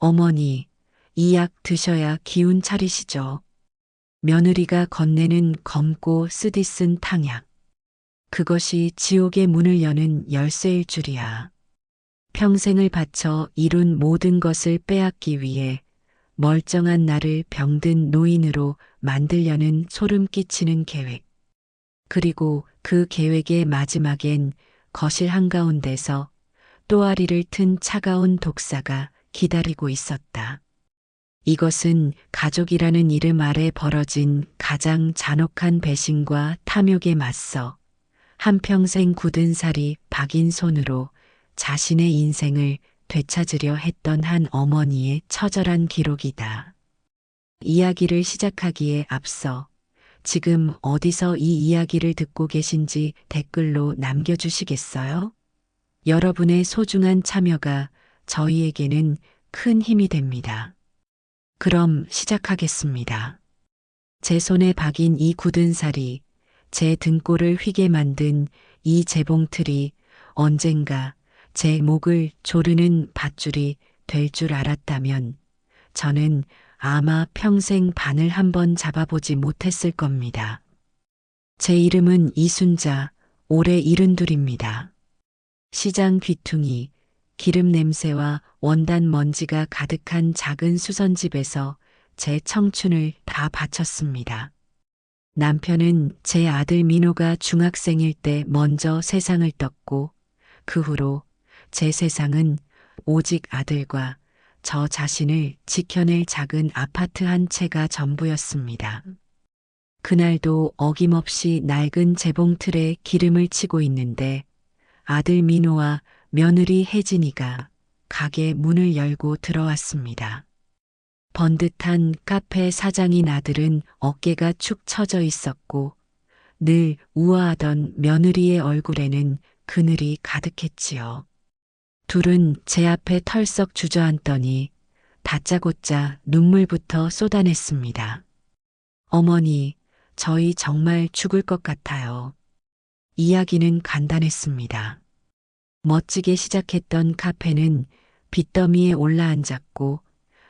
어머니, 이 약 드셔야 기운 차리시죠. 며느리가 건네는 검고 쓰디쓴 탕약. 그것이 지옥의 문을 여는 열쇠일 줄이야. 평생을 바쳐 이룬 모든 것을 빼앗기 위해 멀쩡한 나를 병든 노인으로 만들려는 소름 끼치는 계획. 그리고 그 계획의 마지막엔 거실 한가운데서 또아리를 튼 차가운 독사가 기다리고 있었다. 이것은 가족이라는 이름 아래 벌어진 가장 잔혹한 배신과 탐욕에 맞서 한평생 굳은 살이 박인 손으로 자신의 인생을 되찾으려 했던 한 어머니의 처절한 기록이다. 이야기를 시작하기에 앞서 지금 어디서 이 이야기를 듣고 계신지 댓글로 남겨주시겠어요? 여러분의 소중한 참여가 저희에게는 큰 힘이 됩니다. 그럼 시작하겠습니다. 제 손에 박인 이 굳은 살이, 제 등골을 휘게 만든 이 재봉틀이 언젠가 제 목을 조르는 밧줄이 될 줄 알았다면 저는 아마 평생 바늘 한 번 잡아보지 못했을 겁니다. 제 이름은 이순자, 올해 72입니다. 시장 귀퉁이, 기름 냄새와 원단 먼지가 가득한 작은 수선집에서 제 청춘을 다 바쳤습니다. 남편은 제 아들 민호가 중학생일 때 먼저 세상을 떴고 그 후로 제 세상은 오직 아들과 저 자신을 지켜낼 작은 아파트 한 채가 전부였습니다. 그날도 어김없이 낡은 재봉틀에 기름을 치고 있는데 아들 민호와 며느리 혜진이가 가게 문을 열고 들어왔습니다. 번듯한 카페 사장인 아들은 어깨가 축 처져 있었고 늘 우아하던 며느리의 얼굴에는 그늘이 가득했지요. 둘은 제 앞에 털썩 주저앉더니 다짜고짜 눈물부터 쏟아냈습니다. 어머니, 저희 정말 죽을 것 같아요. 이야기는 간단했습니다. 멋지게 시작했던 카페는 빚더미에 올라앉았고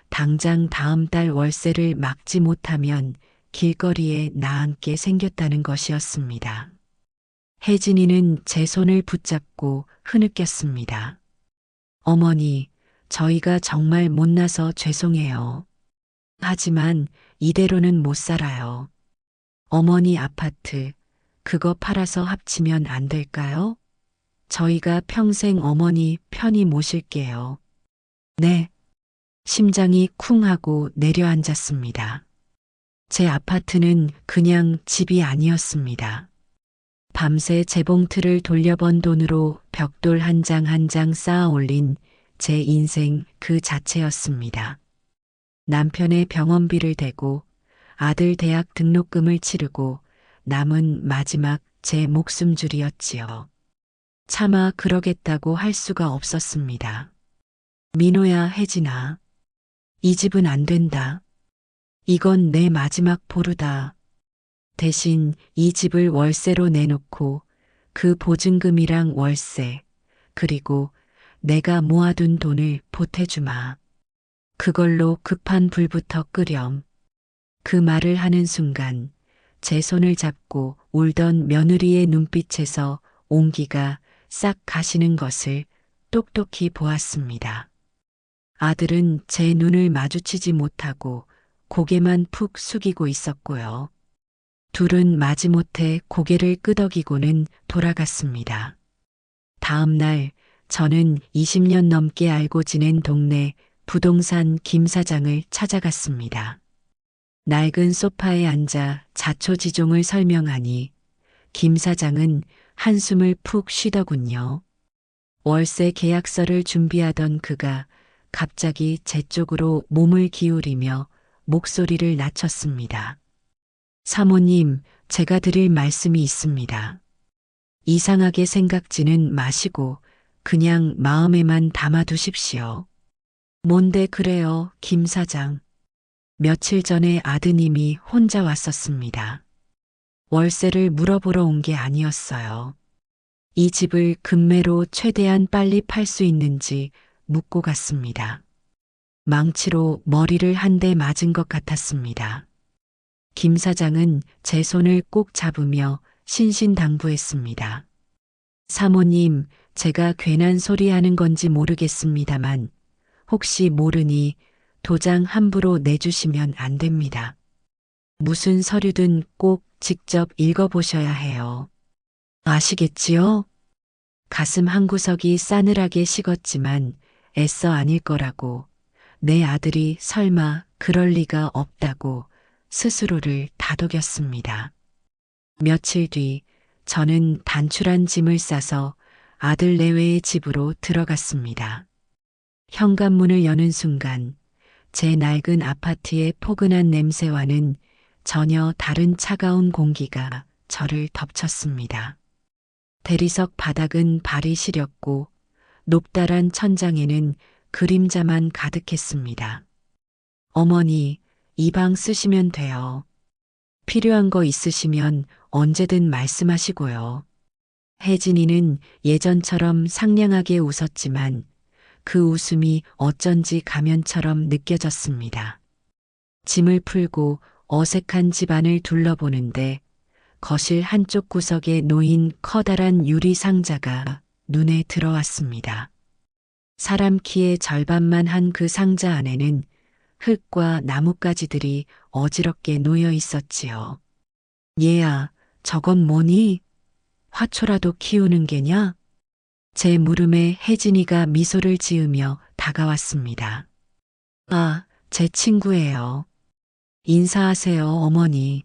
당장 다음 달 월세를 막지 못하면 길거리에 나앉게 생겼다는 것이었습니다. 혜진이는 제 손을 붙잡고 흐느꼈습니다. 어머니, 저희가 정말 못나서 죄송해요. 하지만 이대로는 못 살아요. 어머니 아파트, 그거 팔아서 합치면 안 될까요? 저희가 평생 어머니 편히 모실게요. 네. 심장이 쿵 하고 내려앉았습니다. 제 아파트는 그냥 집이 아니었습니다. 밤새 재봉틀을 돌려번 돈으로 벽돌 한 장 한 장 쌓아 올린 제 인생 그 자체였습니다. 남편의 병원비를 대고 아들 대학 등록금을 치르고 남은 마지막 제 목숨줄이었지요. 차마 그러겠다고 할 수가 없었습니다. 민호야, 혜진아. 이 집은 안 된다. 이건 내 마지막 보루다. 대신 이 집을 월세로 내놓고 그 보증금이랑 월세, 그리고 내가 모아둔 돈을 보태주마. 그걸로 급한 불부터 끄렴. 그 말을 하는 순간 제 손을 잡고 울던 며느리의 눈빛에서 온기가 싹 가시는 것을 똑똑히 보았습니다. 아들은 제 눈을 마주치지 못하고 고개만 푹 숙이고 있었고요. 둘은 마지못해 고개를 끄덕이고는 돌아갔습니다. 다음 날 저는 20년 넘게 알고 지낸 동네 부동산 김 사장을 찾아갔습니다. 낡은 소파에 앉아 자초지종을 설명하니 김 사장은 한숨을 푹 쉬더군요. 월세 계약서를 준비하던 그가 갑자기 제 쪽으로 몸을 기울이며 목소리를 낮췄습니다. 사모님, 제가 드릴 말씀이 있습니다. 이상하게 생각지는 마시고 그냥 마음에만 담아두십시오. 뭔데 그래요, 김 사장. 며칠 전에 아드님이 혼자 왔었습니다. 월세를 물어보러 온 게 아니었어요. 이 집을 급매로 최대한 빨리 팔 수 있는지 묻고 갔습니다. 망치로 머리를 한 대 맞은 것 같았습니다. 김 사장은 제 손을 꼭 잡으며 신신당부했습니다. 사모님, 제가 괜한 소리 하는 건지 모르겠습니다만 혹시 모르니 도장 함부로 내주시면 안 됩니다. 무슨 서류든 꼭 직접 읽어보셔야 해요. 아시겠지요? 가슴 한구석이 싸늘하게 식었지만 애써 아닐 거라고, 내 아들이 설마 그럴 리가 없다고 스스로를 다독였습니다. 며칠 뒤 저는 단출한 짐을 싸서 아들 내외의 집으로 들어갔습니다. 현관문을 여는 순간 제 낡은 아파트의 포근한 냄새와는 전혀 다른 차가운 공기가 저를 덮쳤습니다. 대리석 바닥은 발이 시렸고 높다란 천장에는 그림자만 가득했습니다. 어머니, 이 방 쓰시면 돼요. 필요한 거 있으시면 언제든 말씀하시고요. 혜진이는 예전처럼 상냥하게 웃었지만 그 웃음이 어쩐지 가면처럼 느껴졌습니다. 짐을 풀고 어색한 집안을 둘러보는데 거실 한쪽 구석에 놓인 커다란 유리 상자가 눈에 들어왔습니다. 사람 키의 절반만 한 그 상자 안에는 흙과 나뭇가지들이 어지럽게 놓여 있었지요. 얘야, 저건 뭐니? 화초라도 키우는 게냐? 제 물음에 혜진이가 미소를 지으며 다가왔습니다. 아, 제 친구예요. 인사하세요, 어머니.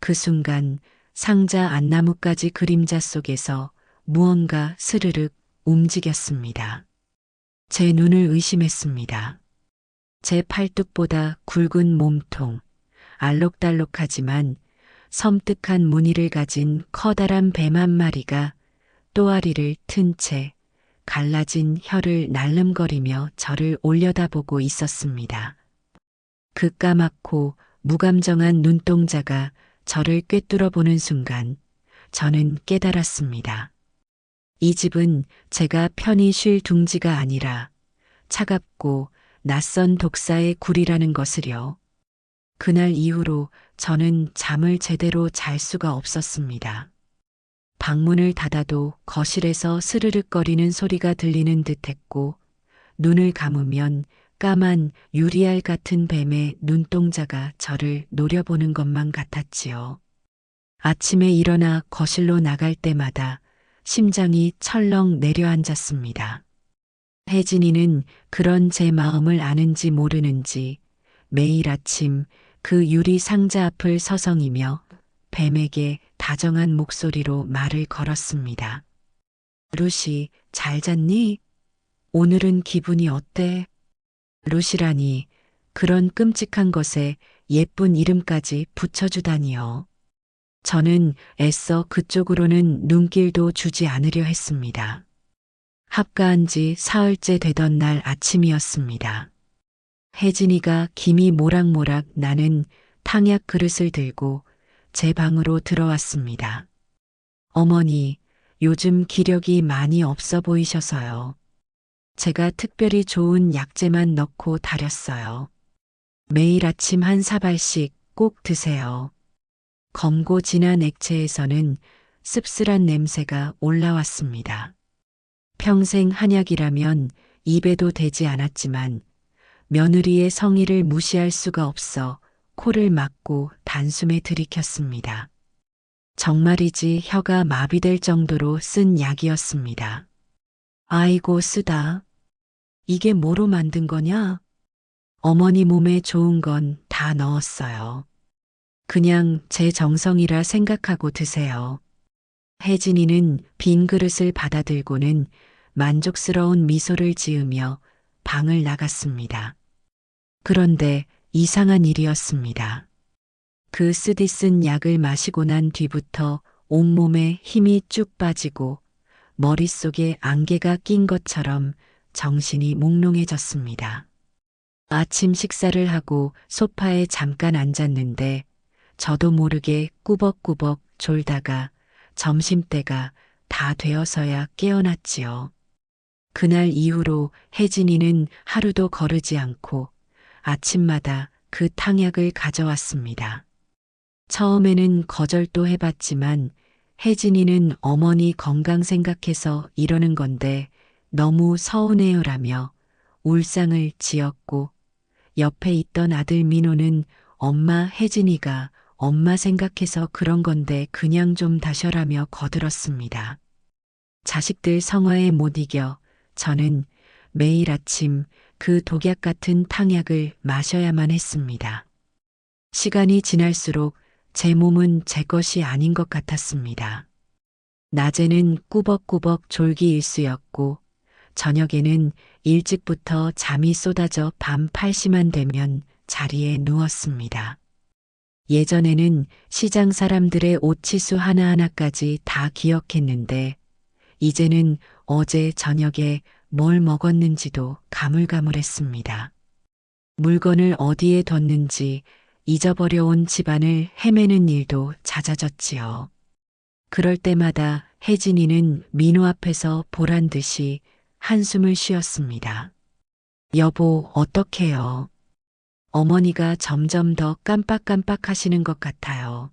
그 순간 상자 안나무까지 그림자 속에서 무언가 스르륵 움직였습니다. 제 눈을 의심했습니다. 제 팔뚝보다 굵은 몸통, 알록달록하지만 섬뜩한 무늬를 가진 커다란 뱀 한 마리가 또아리를 튼 채 갈라진 혀를 날름거리며 저를 올려다보고 있었습니다. 그 까맣고 무감정한 눈동자가 저를 꿰뚫어 보는 순간 저는 깨달았습니다. 이 집은 제가 편히 쉴 둥지가 아니라 차갑고 낯선 독사의 굴이라는 것을요. 그날 이후로 저는 잠을 제대로 잘 수가 없었습니다. 방문을 닫아도 거실에서 스르륵거리는 소리가 들리는 듯했고 눈을 감으면 까만 유리알 같은 뱀의 눈동자가 저를 노려보는 것만 같았지요. 아침에 일어나 거실로 나갈 때마다 심장이 철렁 내려앉았습니다. 혜진이는 그런 제 마음을 아는지 모르는지 매일 아침 그 유리 상자 앞을 서성이며 뱀에게 다정한 목소리로 말을 걸었습니다. 루시, 잘 잤니? 오늘은 기분이 어때? 루시라니, 그런 끔찍한 것에 예쁜 이름까지 붙여주다니요. 저는 애써 그쪽으로는 눈길도 주지 않으려 했습니다. 합가한 지 사흘째 되던 날 아침이었습니다. 혜진이가 김이 모락모락 나는 탕약 그릇을 들고 제 방으로 들어왔습니다. 어머니, 요즘 기력이 많이 없어 보이셔서요. 제가 특별히 좋은 약재만 넣고 달였어요. 매일 아침 한 사발씩 꼭 드세요. 검고 진한 액체에서는 씁쓸한 냄새가 올라왔습니다. 평생 한약이라면 입에도 대지 않았지만 며느리의 성의를 무시할 수가 없어 코를 막고 단숨에 들이켰습니다. 정말이지 혀가 마비될 정도로 쓴 약이었습니다. 아이고 쓰다. 이게 뭐로 만든 거냐? 어머니 몸에 좋은 건 다 넣었어요. 그냥 제 정성이라 생각하고 드세요. 혜진이는 빈 그릇을 받아들고는 만족스러운 미소를 지으며 방을 나갔습니다. 그런데 이상한 일이었습니다. 그 쓰디쓴 약을 마시고 난 뒤부터 온몸에 힘이 쭉 빠지고 머릿속에 안개가 낀 것처럼 정신이 몽롱해졌습니다. 아침 식사를 하고 소파에 잠깐 앉았는데 저도 모르게 꾸벅꾸벅 졸다가 점심때가 다 되어서야 깨어났지요. 그날 이후로 혜진이는 하루도 거르지 않고 아침마다 그 탕약을 가져왔습니다. 처음에는 거절도 해봤지만 혜진이는 어머니 건강 생각해서 이러는 건데 너무 서운해요라며 울상을 지었고, 옆에 있던 아들 민호는 엄마, 혜진이가 엄마 생각해서 그런 건데 그냥 좀 다셔라며 거들었습니다. 자식들 성화에 못 이겨 저는 매일 아침 그 독약 같은 탕약을 마셔야만 했습니다. 시간이 지날수록 제 몸은 제 것이 아닌 것 같았습니다. 낮에는 꾸벅꾸벅 졸기 일쑤였고 저녁에는 일찍부터 잠이 쏟아져 밤 8시만 되면 자리에 누웠습니다. 예전에는 시장 사람들의 옷치수 하나하나까지 다 기억했는데 이제는 어제 저녁에 뭘 먹었는지도 가물가물했습니다. 물건을 어디에 뒀는지 잊어버려 온 집안을 헤매는 일도 잦아졌지요. 그럴 때마다 혜진이는 민호 앞에서 보란 듯이 한숨을 쉬었습니다. 여보, 어떡해요? 어머니가 점점 더 깜빡깜빡 하시는 것 같아요.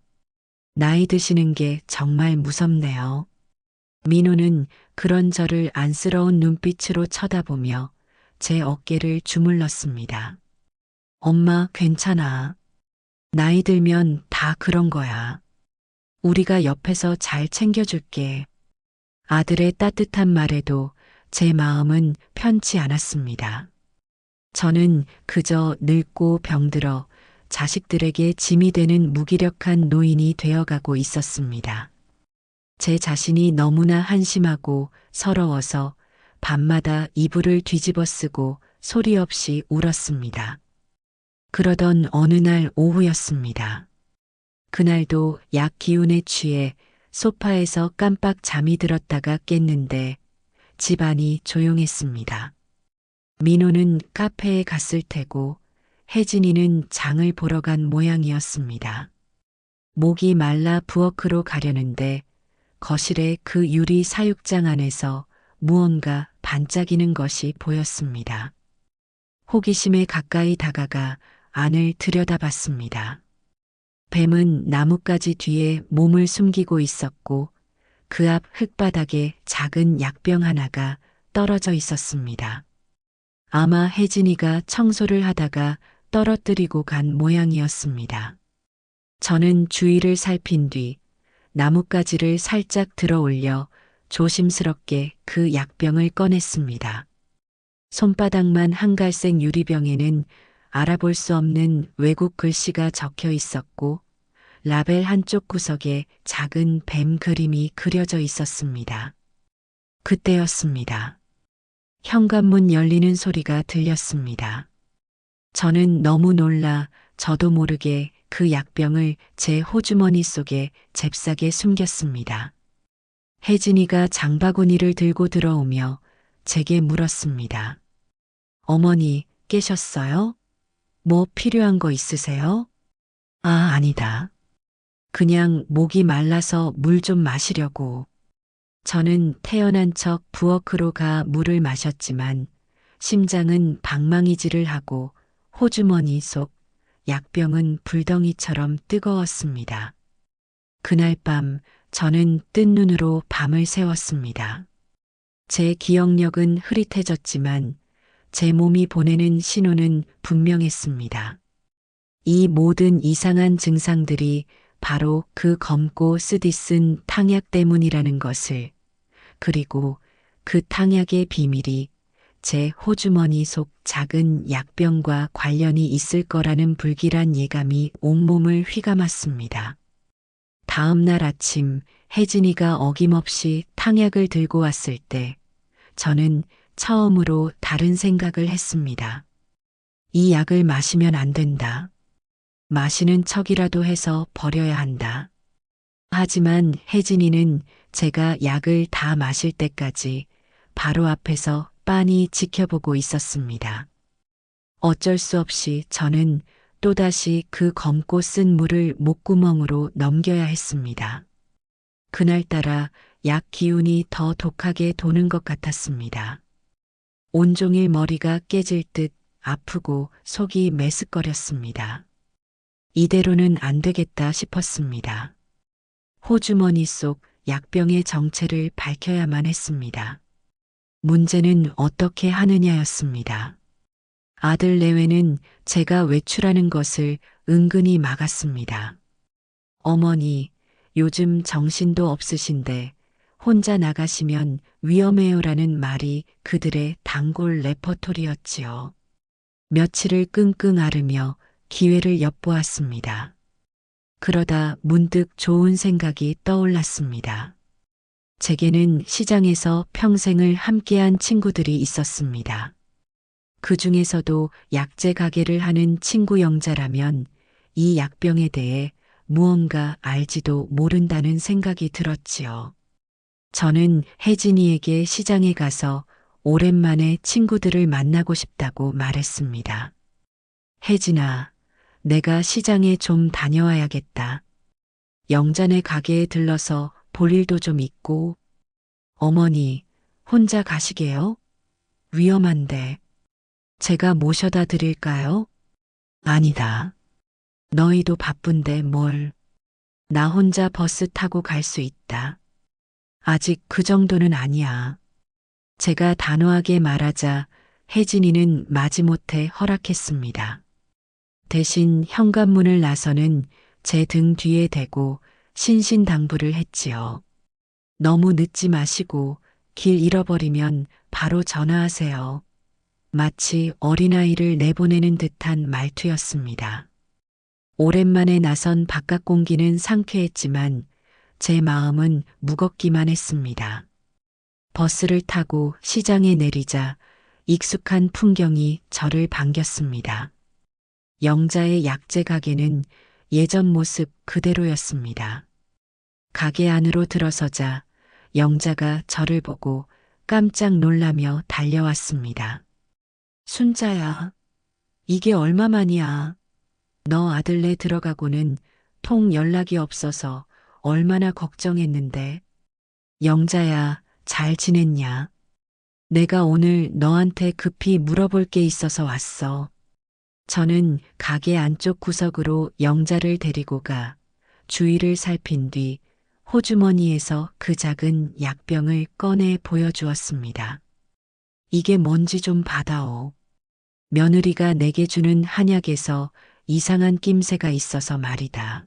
나이 드시는 게 정말 무섭네요. 민호는 그런 저를 안쓰러운 눈빛으로 쳐다보며 제 어깨를 주물렀습니다. 엄마, 괜찮아. 나이 들면 다 그런 거야. 우리가 옆에서 잘 챙겨줄게. 아들의 따뜻한 말에도 제 마음은 편치 않았습니다. 저는 그저 늙고 병들어 자식들에게 짐이 되는 무기력한 노인이 되어가고 있었습니다. 제 자신이 너무나 한심하고 서러워서 밤마다 이불을 뒤집어 쓰고 소리 없이 울었습니다. 그러던 어느 날 오후였습니다. 그날도 약 기운에 취해 소파에서 깜빡 잠이 들었다가 깼는데 집안이 조용했습니다. 민호는 카페에 갔을 테고 혜진이는 장을 보러 간 모양이었습니다. 목이 말라 부엌으로 가려는데 거실의 그 유리 사육장 안에서 무언가 반짝이는 것이 보였습니다. 호기심에 가까이 다가가 안을 들여다봤습니다. 뱀은 나뭇가지 뒤에 몸을 숨기고 있었고 그 앞 흙바닥에 작은 약병 하나가 떨어져 있었습니다. 아마 혜진이가 청소를 하다가 떨어뜨리고 간 모양이었습니다. 저는 주위를 살핀 뒤 나뭇가지를 살짝 들어 올려 조심스럽게 그 약병을 꺼냈습니다. 손바닥만 한갈색 유리병에는 알아볼 수 없는 외국 글씨가 적혀 있었고 라벨 한쪽 구석에 작은 뱀 그림이 그려져 있었습니다. 그때였습니다. 현관문 열리는 소리가 들렸습니다. 저는 너무 놀라 저도 모르게 그 약병을 제 호주머니 속에 잽싸게 숨겼습니다. 혜진이가 장바구니를 들고 들어오며 제게 물었습니다. 어머니, 깨셨어요? 뭐 필요한 거 있으세요? 아, 아니다. 그냥 목이 말라서 물 좀 마시려고. 저는 태어난 척 부엌으로 가 물을 마셨지만 심장은 방망이질을 하고 호주머니 속 약병은 불덩이처럼 뜨거웠습니다. 그날 밤 저는 뜬 눈으로 밤을 새웠습니다. 제 기억력은 흐릿해졌지만 제 몸이 보내는 신호는 분명했습니다. 이 모든 이상한 증상들이 바로 그 검고 쓰디쓴 탕약 때문이라는 것을, 그리고 그 탕약의 비밀이 제 호주머니 속 작은 약병과 관련이 있을 거라는 불길한 예감이 온몸을 휘감았습니다. 다음 날 아침 혜진이가 어김없이 탕약을 들고 왔을 때 저는 처음으로 다른 생각을 했습니다. 이 약을 마시면 안 된다. 마시는 척이라도 해서 버려야 한다. 하지만 혜진이는 제가 약을 다 마실 때까지 바로 앞에서 빤히 지켜보고 있었습니다. 어쩔 수 없이 저는 또다시 그 검고 쓴 물을 목구멍으로 넘겨야 했습니다. 그날따라 약 기운이 더 독하게 도는 것 같았습니다. 온종일 머리가 깨질 듯 아프고 속이 메스꺼렸습니다. 이대로는 안 되겠다 싶었습니다. 호주머니 속 약병의 정체를 밝혀야만 했습니다. 문제는 어떻게 하느냐였습니다. 아들 내외는 제가 외출하는 것을 은근히 막았습니다. 어머니, 요즘 정신도 없으신데 혼자 나가시면 위험해요라는 말이 그들의 단골 레퍼토리였지요. 며칠을 끙끙 앓으며 기회를 엿보았습니다. 그러다 문득 좋은 생각이 떠올랐습니다. 제게는 시장에서 평생을 함께한 친구들이 있었습니다. 그 중에서도 약재 가게를 하는 친구 영자라면 이 약병에 대해 무언가 알지도 모른다는 생각이 들었지요. 저는 혜진이에게 시장에 가서 오랜만에 친구들을 만나고 싶다고 말했습니다. 혜진아, 내가 시장에 좀 다녀와야겠다. 영자네 가게에 들러서 볼 일도 좀 있고. 어머니, 혼자 가시게요? 위험한데. 제가 모셔다 드릴까요? 아니다. 너희도 바쁜데 뭘. 나 혼자 버스 타고 갈 수 있다. 아직 그 정도는 아니야. 제가 단호하게 말하자 혜진이는 마지못해 허락했습니다. 대신 현관문을 나서는 제 등 뒤에 대고 신신당부를 했지요. 너무 늦지 마시고 길 잃어버리면 바로 전화하세요. 마치 어린아이를 내보내는 듯한 말투였습니다. 오랜만에 나선 바깥 공기는 상쾌했지만 제 마음은 무겁기만 했습니다. 버스를 타고 시장에 내리자 익숙한 풍경이 저를 반겼습니다. 영자의 약재 가게는 예전 모습 그대로였습니다. 가게 안으로 들어서자 영자가 저를 보고 깜짝 놀라며 달려왔습니다. 순자야, 이게 얼마만이야? 너 아들네 들어가고는 통 연락이 없어서 얼마나 걱정했는데. 영자야, 잘 지냈냐? 내가 오늘 너한테 급히 물어볼 게 있어서 왔어. 저는 가게 안쪽 구석으로 영자를 데리고 가 주위를 살핀 뒤 호주머니에서 그 작은 약병을 꺼내 보여주었습니다. 이게 뭔지 좀 받아오. 며느리가 내게 주는 한약에서 이상한 낌새가 있어서 말이다.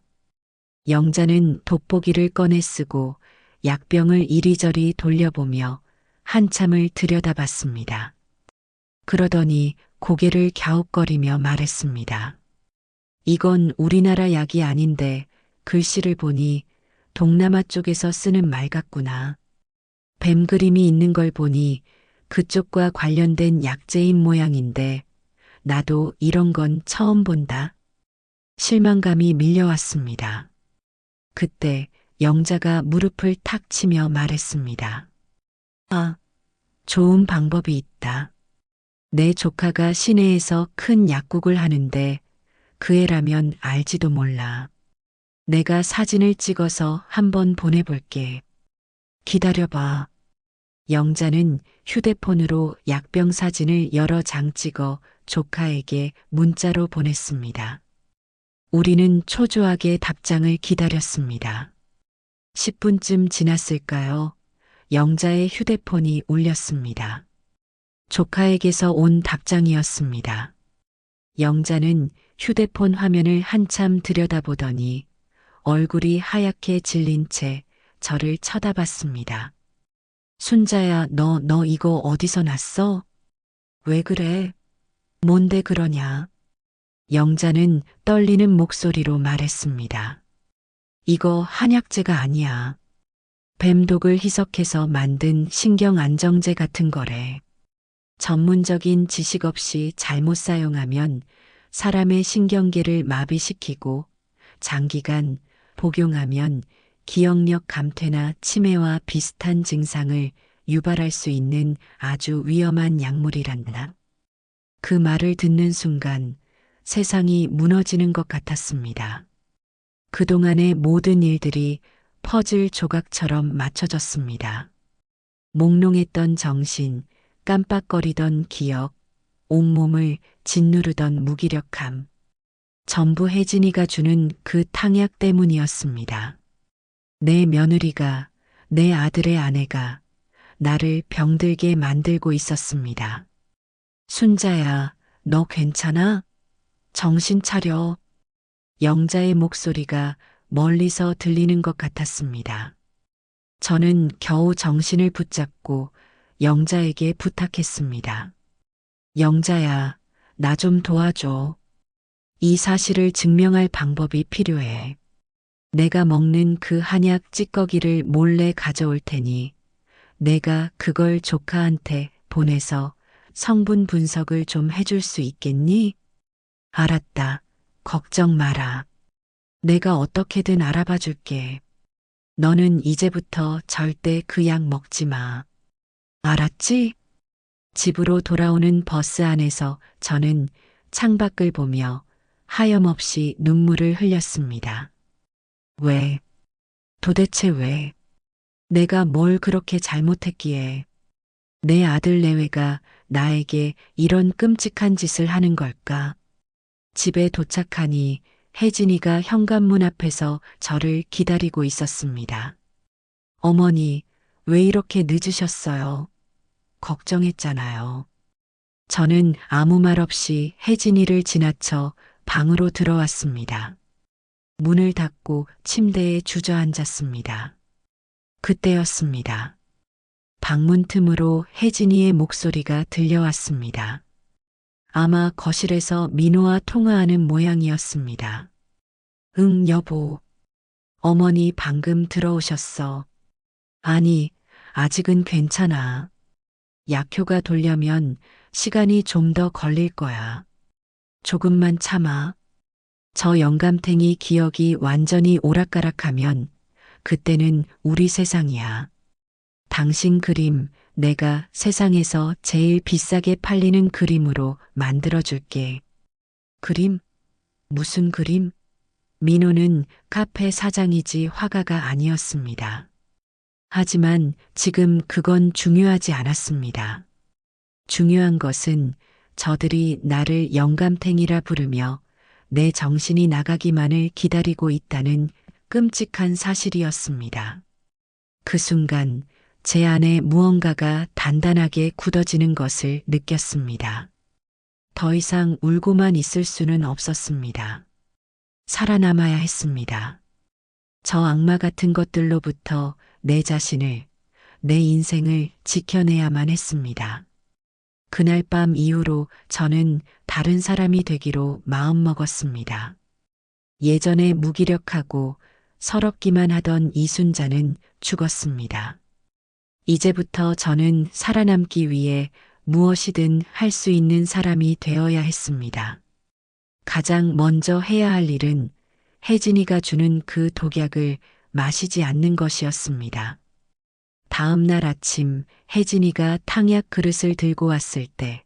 영자는 돋보기를 꺼내 쓰고 약병을 이리저리 돌려보며 한참을 들여다봤습니다. 그러더니 고개를 갸웃거리며 말했습니다. 이건 우리나라 약이 아닌데 글씨를 보니 동남아 쪽에서 쓰는 말 같구나. 뱀 그림이 있는 걸 보니 그쪽과 관련된 약재인 모양인데 나도 이런 건 처음 본다. 실망감이 밀려왔습니다. 그때 영자가 무릎을 탁 치며 말했습니다. 아, 좋은 방법이 있다. 내 조카가 시내에서 큰 약국을 하는데 그 애라면 알지도 몰라. 내가 사진을 찍어서 한번 보내볼게. 기다려봐. 영자는 휴대폰으로 약병 사진을 여러 장 찍어 조카에게 문자로 보냈습니다. 우리는 초조하게 답장을 기다렸습니다. 10분쯤 지났을까요? 영자의 휴대폰이 울렸습니다. 조카에게서 온 답장이었습니다. 영자는 휴대폰 화면을 한참 들여다보더니 얼굴이 하얗게 질린 채 저를 쳐다봤습니다. 순자야, 너 이거 어디서 났어? 왜 그래? 뭔데 그러냐? 영자는 떨리는 목소리로 말했습니다. 이거 한약재가 아니야. 뱀독을 희석해서 만든 신경안정제 같은 거래. 전문적인 지식 없이 잘못 사용하면 사람의 신경계를 마비시키고 장기간 복용하면 기억력 감퇴나 치매와 비슷한 증상을 유발할 수 있는 아주 위험한 약물이란다. 그 말을 듣는 순간 세상이 무너지는 것 같았습니다. 그동안의 모든 일들이 퍼즐 조각처럼 맞춰졌습니다. 몽롱했던 정신, 깜빡거리던 기억, 온몸을 짓누르던 무기력함. 전부 혜진이가 주는 그 탕약 때문이었습니다. 내 며느리가, 내 아들의 아내가 나를 병들게 만들고 있었습니다. 순자야, 너 괜찮아? 정신 차려. 영자의 목소리가 멀리서 들리는 것 같았습니다. 저는 겨우 정신을 붙잡고 영자에게 부탁했습니다. 영자야, 나 좀 도와줘. 이 사실을 증명할 방법이 필요해. 내가 먹는 그 한약 찌꺼기를 몰래 가져올 테니 내가 그걸 조카한테 보내서 성분 분석을 좀 해줄 수 있겠니? 알았다. 걱정 마라. 내가 어떻게든 알아봐 줄게. 너는 이제부터 절대 그 약 먹지 마. 알았지? 집으로 돌아오는 버스 안에서 저는 창밖을 보며 하염없이 눈물을 흘렸습니다. 왜? 도대체 왜? 내가 뭘 그렇게 잘못했기에 내 아들 내외가 나에게 이런 끔찍한 짓을 하는 걸까? 집에 도착하니 혜진이가 현관문 앞에서 저를 기다리고 있었습니다. 어머니, 왜 이렇게 늦으셨어요? 걱정했잖아요. 저는 아무 말 없이 혜진이를 지나쳐 방으로 들어왔습니다. 문을 닫고 침대에 주저앉았습니다. 그때였습니다. 방문 틈으로 혜진이의 목소리가 들려왔습니다. 아마 거실에서 민호와 통화하는 모양이었습니다. 응, 여보. 어머니 방금 들어오셨어. 아니, 아직은 괜찮아. 약효가 돌려면 시간이 좀 더 걸릴 거야. 조금만 참아. 저 영감탱이 기억이 완전히 오락가락하면 그때는 우리 세상이야. 당신 그림 내가 세상에서 제일 비싸게 팔리는 그림으로 만들어줄게. 그림? 무슨 그림? 민호는 카페 사장이지 화가가 아니었습니다. 하지만 지금 그건 중요하지 않았습니다. 중요한 것은 저들이 나를 영감탱이라 부르며 내 정신이 나가기만을 기다리고 있다는 끔찍한 사실이었습니다. 그 순간 제 안에 무언가가 단단하게 굳어지는 것을 느꼈습니다. 더 이상 울고만 있을 수는 없었습니다. 살아남아야 했습니다. 저 악마 같은 것들로부터 내 자신을, 내 인생을 지켜내야만 했습니다. 그날 밤 이후로 저는 다른 사람이 되기로 마음먹었습니다. 예전에 무기력하고 서럽기만 하던 이순자는 죽었습니다. 이제부터 저는 살아남기 위해 무엇이든 할 수 있는 사람이 되어야 했습니다. 가장 먼저 해야 할 일은 혜진이가 주는 그 독약을 마시지 않는 것이었습니다. 다음 날 아침 혜진이가 탕약 그릇을 들고 왔을 때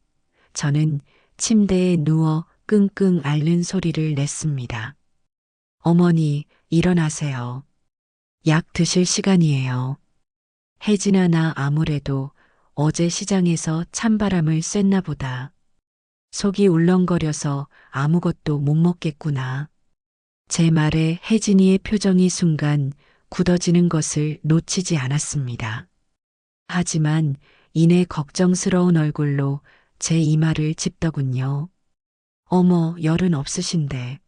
저는 침대에 누워 끙끙 앓는 소리를 냈습니다. 어머니, 일어나세요. 약 드실 시간이에요. 혜진아, 나 아무래도 어제 시장에서 찬바람을 쐈나 보다. 속이 울렁거려서 아무것도 못 먹겠구나. 제 말에 혜진이의 표정이 순간 굳어지는 것을 놓치지 않았습니다. 하지만 이내 걱정스러운 얼굴로 제 이마를 짚더군요. 어머, 열은 없으신데.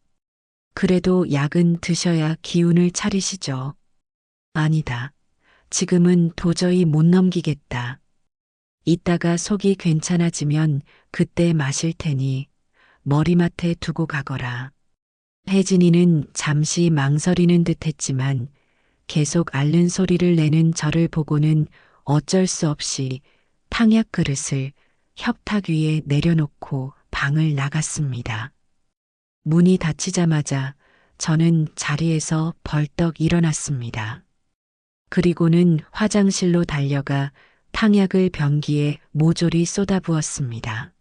그래도 약은 드셔야 기운을 차리시죠. 아니다. 지금은 도저히 못 넘기겠다. 이따가 속이 괜찮아지면 그때 마실 테니 머리맡에 두고 가거라. 혜진이는 잠시 망설이는 듯 했지만 계속 앓는 소리를 내는 저를 보고는 어쩔 수 없이 탕약 그릇을 협탁 위에 내려놓고 방을 나갔습니다. 문이 닫히자마자 저는 자리에서 벌떡 일어났습니다. 그리고는 화장실로 달려가 탕약을 변기에 모조리 쏟아부었습니다.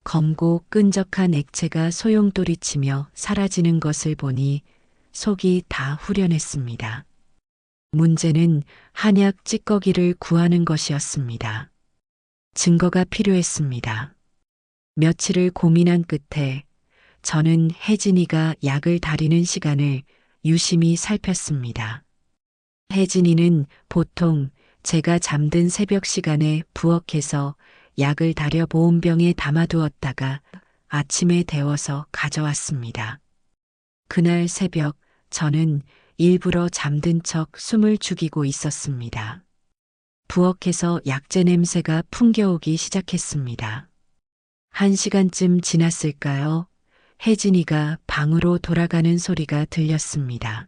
검고 끈적한 액체가 소용돌이치며 사라지는 것을 보니 속이 다 후련했습니다. 문제는 한약 찌꺼기를 구하는 것이었습니다. 증거가 필요했습니다. 며칠을 고민한 끝에 저는 혜진이가 약을 다리는 시간을 유심히 살폈습니다. 혜진이는 보통 제가 잠든 새벽 시간에 부엌에서 약을 다려 보온병에 담아두었다가 아침에 데워서 가져왔습니다. 그날 새벽 저는 일부러 잠든 척 숨을 죽이고 있었습니다. 부엌에서 약재 냄새가 풍겨오기 시작했습니다. 1시간쯤 지났을까요? 혜진이가 방으로 돌아가는 소리가 들렸습니다.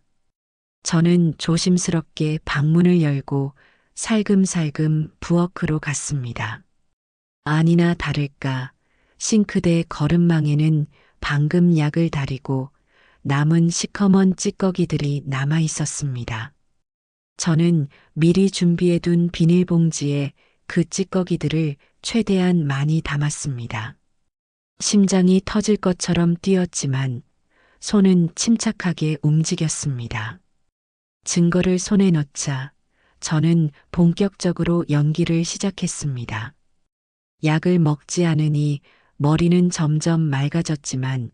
저는 조심스럽게 방문을 열고 살금살금 부엌으로 갔습니다. 아니나 다를까 싱크대 거름망에는 방금 약을 다리고 남은 시커먼 찌꺼기들이 남아 있었습니다. 저는 미리 준비해둔 비닐봉지에 그 찌꺼기들을 최대한 많이 담았습니다. 심장이 터질 것처럼 뛰었지만 손은 침착하게 움직였습니다. 증거를 손에 넣자 저는 본격적으로 연기를 시작했습니다. 약을 먹지 않으니 머리는 점점 맑아졌지만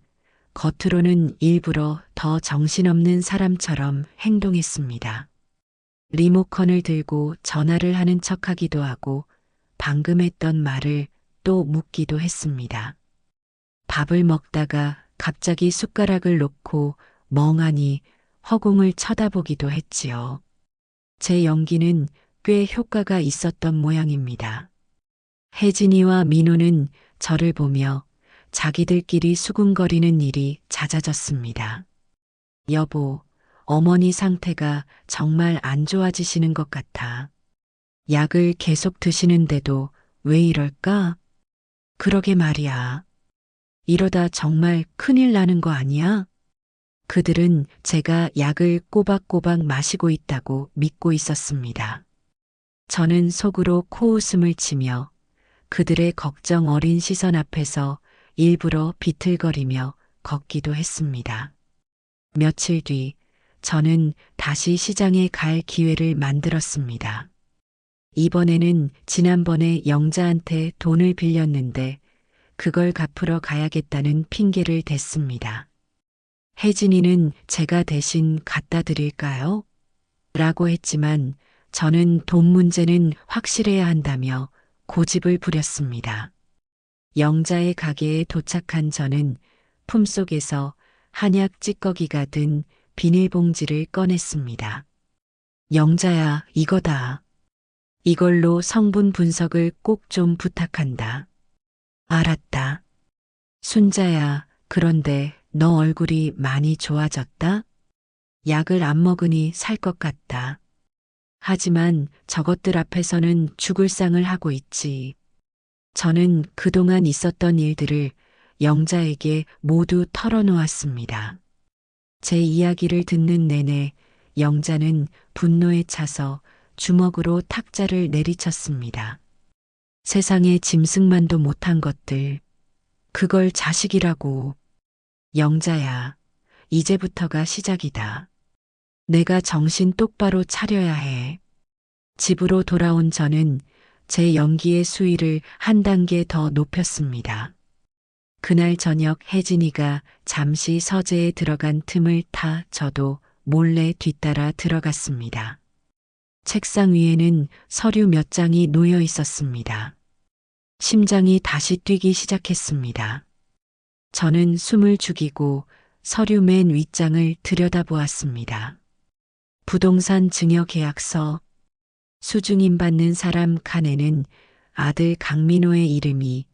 겉으로는 일부러 더 정신없는 사람처럼 행동했습니다. 리모컨을 들고 전화를 하는 척하기도 하고 방금 했던 말을 또 묻기도 했습니다. 밥을 먹다가 갑자기 숟가락을 놓고 멍하니 허공을 쳐다보기도 했지요. 제 연기는 꽤 효과가 있었던 모양입니다. 혜진이와 민호는 저를 보며 자기들끼리 수군거리는 일이 잦아졌습니다. 여보, 어머니 상태가 정말 안 좋아지시는 것 같아. 약을 계속 드시는데도 왜 이럴까? 그러게 말이야. 이러다 정말 큰일 나는 거 아니야? 그들은 제가 약을 꼬박꼬박 마시고 있다고 믿고 있었습니다. 저는 속으로 코웃음을 치며 그들의 걱정 어린 시선 앞에서 일부러 비틀거리며 걷기도 했습니다. 며칠 뒤 저는 다시 시장에 갈 기회를 만들었습니다. 이번에는 지난번에 영자한테 돈을 빌렸는데 그걸 갚으러 가야겠다는 핑계를 댔습니다. 혜진이는 제가 대신 갖다 드릴까요? 라고 했지만 저는 돈 문제는 확실해야 한다며 고집을 부렸습니다. 영자의 가게에 도착한 저는 품속에서 한약 찌꺼기가 든 비닐봉지를 꺼냈습니다. 영자야, 이거다. 이걸로 성분 분석을 꼭 좀 부탁한다. 알았다. 순자야, 그런데 너 얼굴이 많이 좋아졌다? 약을 안 먹으니 살 것 같다. 하지만 저것들 앞에서는 죽을 상을 하고 있지. 저는 그동안 있었던 일들을 영자에게 모두 털어놓았습니다. 제 이야기를 듣는 내내 영자는 분노에 차서 주먹으로 탁자를 내리쳤습니다. 세상에 짐승만도 못한 것들, 그걸 자식이라고. 영자야, 이제부터가 시작이다. 내가 정신 똑바로 차려야 해. 집으로 돌아온 저는 제 연기의 수위를 한 단계 더 높였습니다. 그날 저녁 혜진이가 잠시 서재에 들어간 틈을 타 저도 몰래 뒤따라 들어갔습니다. 책상 위에는 서류 몇 장이 놓여 있었습니다. 심장이 다시 뛰기 시작했습니다. 저는 숨을 죽이고 서류 맨 윗장을 들여다보았습니다. 부동산 증여 계약서, 수중임 받는 사람 칸에는 아들 강민호의 이름이,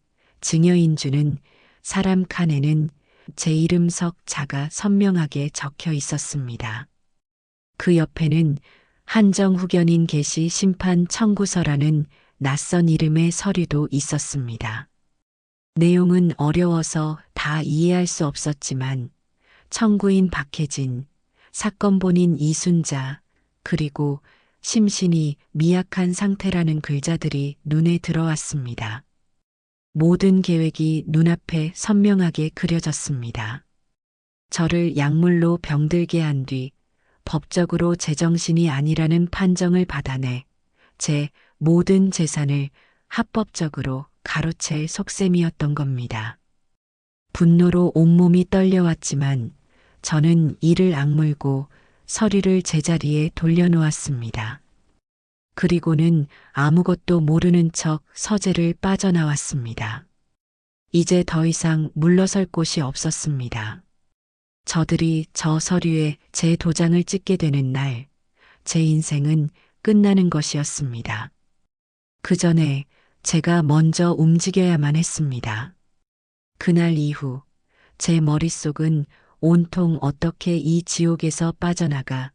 증여인주는 사람 칸에는 제 이름 석자가 선명하게 적혀 있었습니다. 그 옆에는 한정후견인 개시 심판 청구서라는 낯선 이름의 서류도 있었습니다. 내용은 어려워서 다 이해할 수 없었지만 청구인 박혜진, 사건 본인 이순자, 그리고 심신이 미약한 상태라는 글자들이 눈에 들어왔습니다. 모든 계획이 눈앞에 선명하게 그려졌습니다. 저를 약물로 병들게 한 뒤 법적으로 제정신이 아니라는 판정을 받아내 제 모든 재산을 합법적으로 가로챌 속셈이었던 겁니다. 분노로 온몸이 떨려왔지만 저는 이를 악물고 서류를 제자리에 돌려놓았습니다. 그리고는 아무것도 모르는 척 서재를 빠져나왔습니다. 이제 더 이상 물러설 곳이 없었습니다. 저들이 저 서류에 제 도장을 찍게 되는 날, 제 인생은 끝나는 것이었습니다. 그 전에 제가 먼저 움직여야만 했습니다. 그날 이후 제 머릿속은 온통 어떻게 이 지옥에서 빠져나가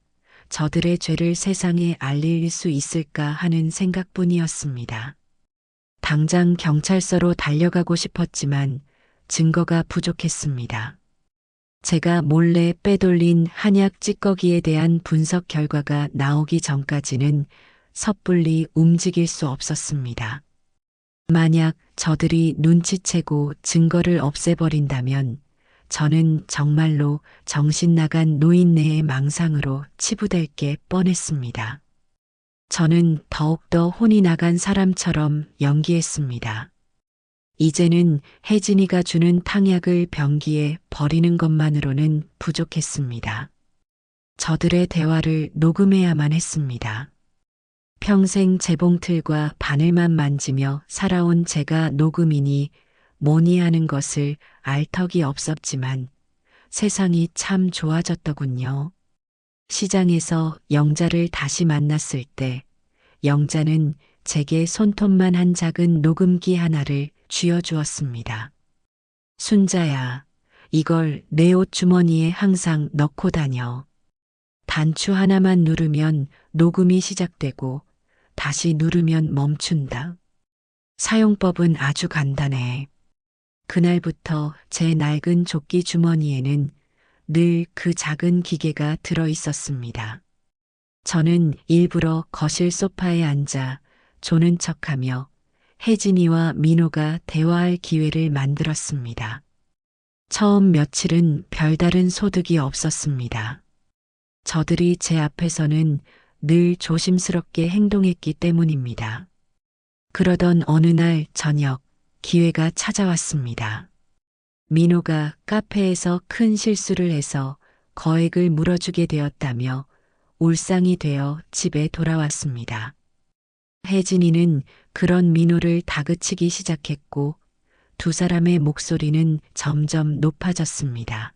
저들의 죄를 세상에 알릴 수 있을까 하는 생각뿐이었습니다. 당장 경찰서로 달려가고 싶었지만 증거가 부족했습니다. 제가 몰래 빼돌린 한약 찌꺼기에 대한 분석 결과가 나오기 전까지는 섣불리 움직일 수 없었습니다. 만약 저들이 눈치채고 증거를 없애버린다면 저는 정말로 정신 나간 노인네의 망상으로 치부될 게 뻔했습니다. 저는 더욱더 혼이 나간 사람처럼 연기했습니다. 이제는 혜진이가 주는 탕약을 변기에 버리는 것만으로는 부족했습니다. 저들의 대화를 녹음해야만 했습니다. 평생 재봉틀과 바늘만 만지며 살아온 제가 녹음이니 뭐니 하는 것을 알 턱이 없었지만 세상이 참 좋아졌더군요. 시장에서 영자를 다시 만났을 때 영자는 제게 손톱만 한 작은 녹음기 하나를 쥐어주었습니다. 순자야, 이걸 내 옷 주머니에 항상 넣고 다녀. 단추 하나만 누르면 녹음이 시작되고 다시 누르면 멈춘다. 사용법은 아주 간단해. 그날부터 제 낡은 조끼 주머니에는 늘 그 작은 기계가 들어 있었습니다. 저는 일부러 거실 소파에 앉아 조는 척하며 혜진이와 민호가 대화할 기회를 만들었습니다. 처음 며칠은 별다른 소득이 없었습니다. 저들이 제 앞에서는 늘 조심스럽게 행동했기 때문입니다. 그러던 어느 날 저녁 기회가 찾아왔습니다. 민호가 카페에서 큰 실수를 해서 거액을 물어주게 되었다며 울상이 되어 집에 돌아왔습니다. 혜진이는 그런 민호를 다그치기 시작했고 두 사람의 목소리는 점점 높아졌습니다.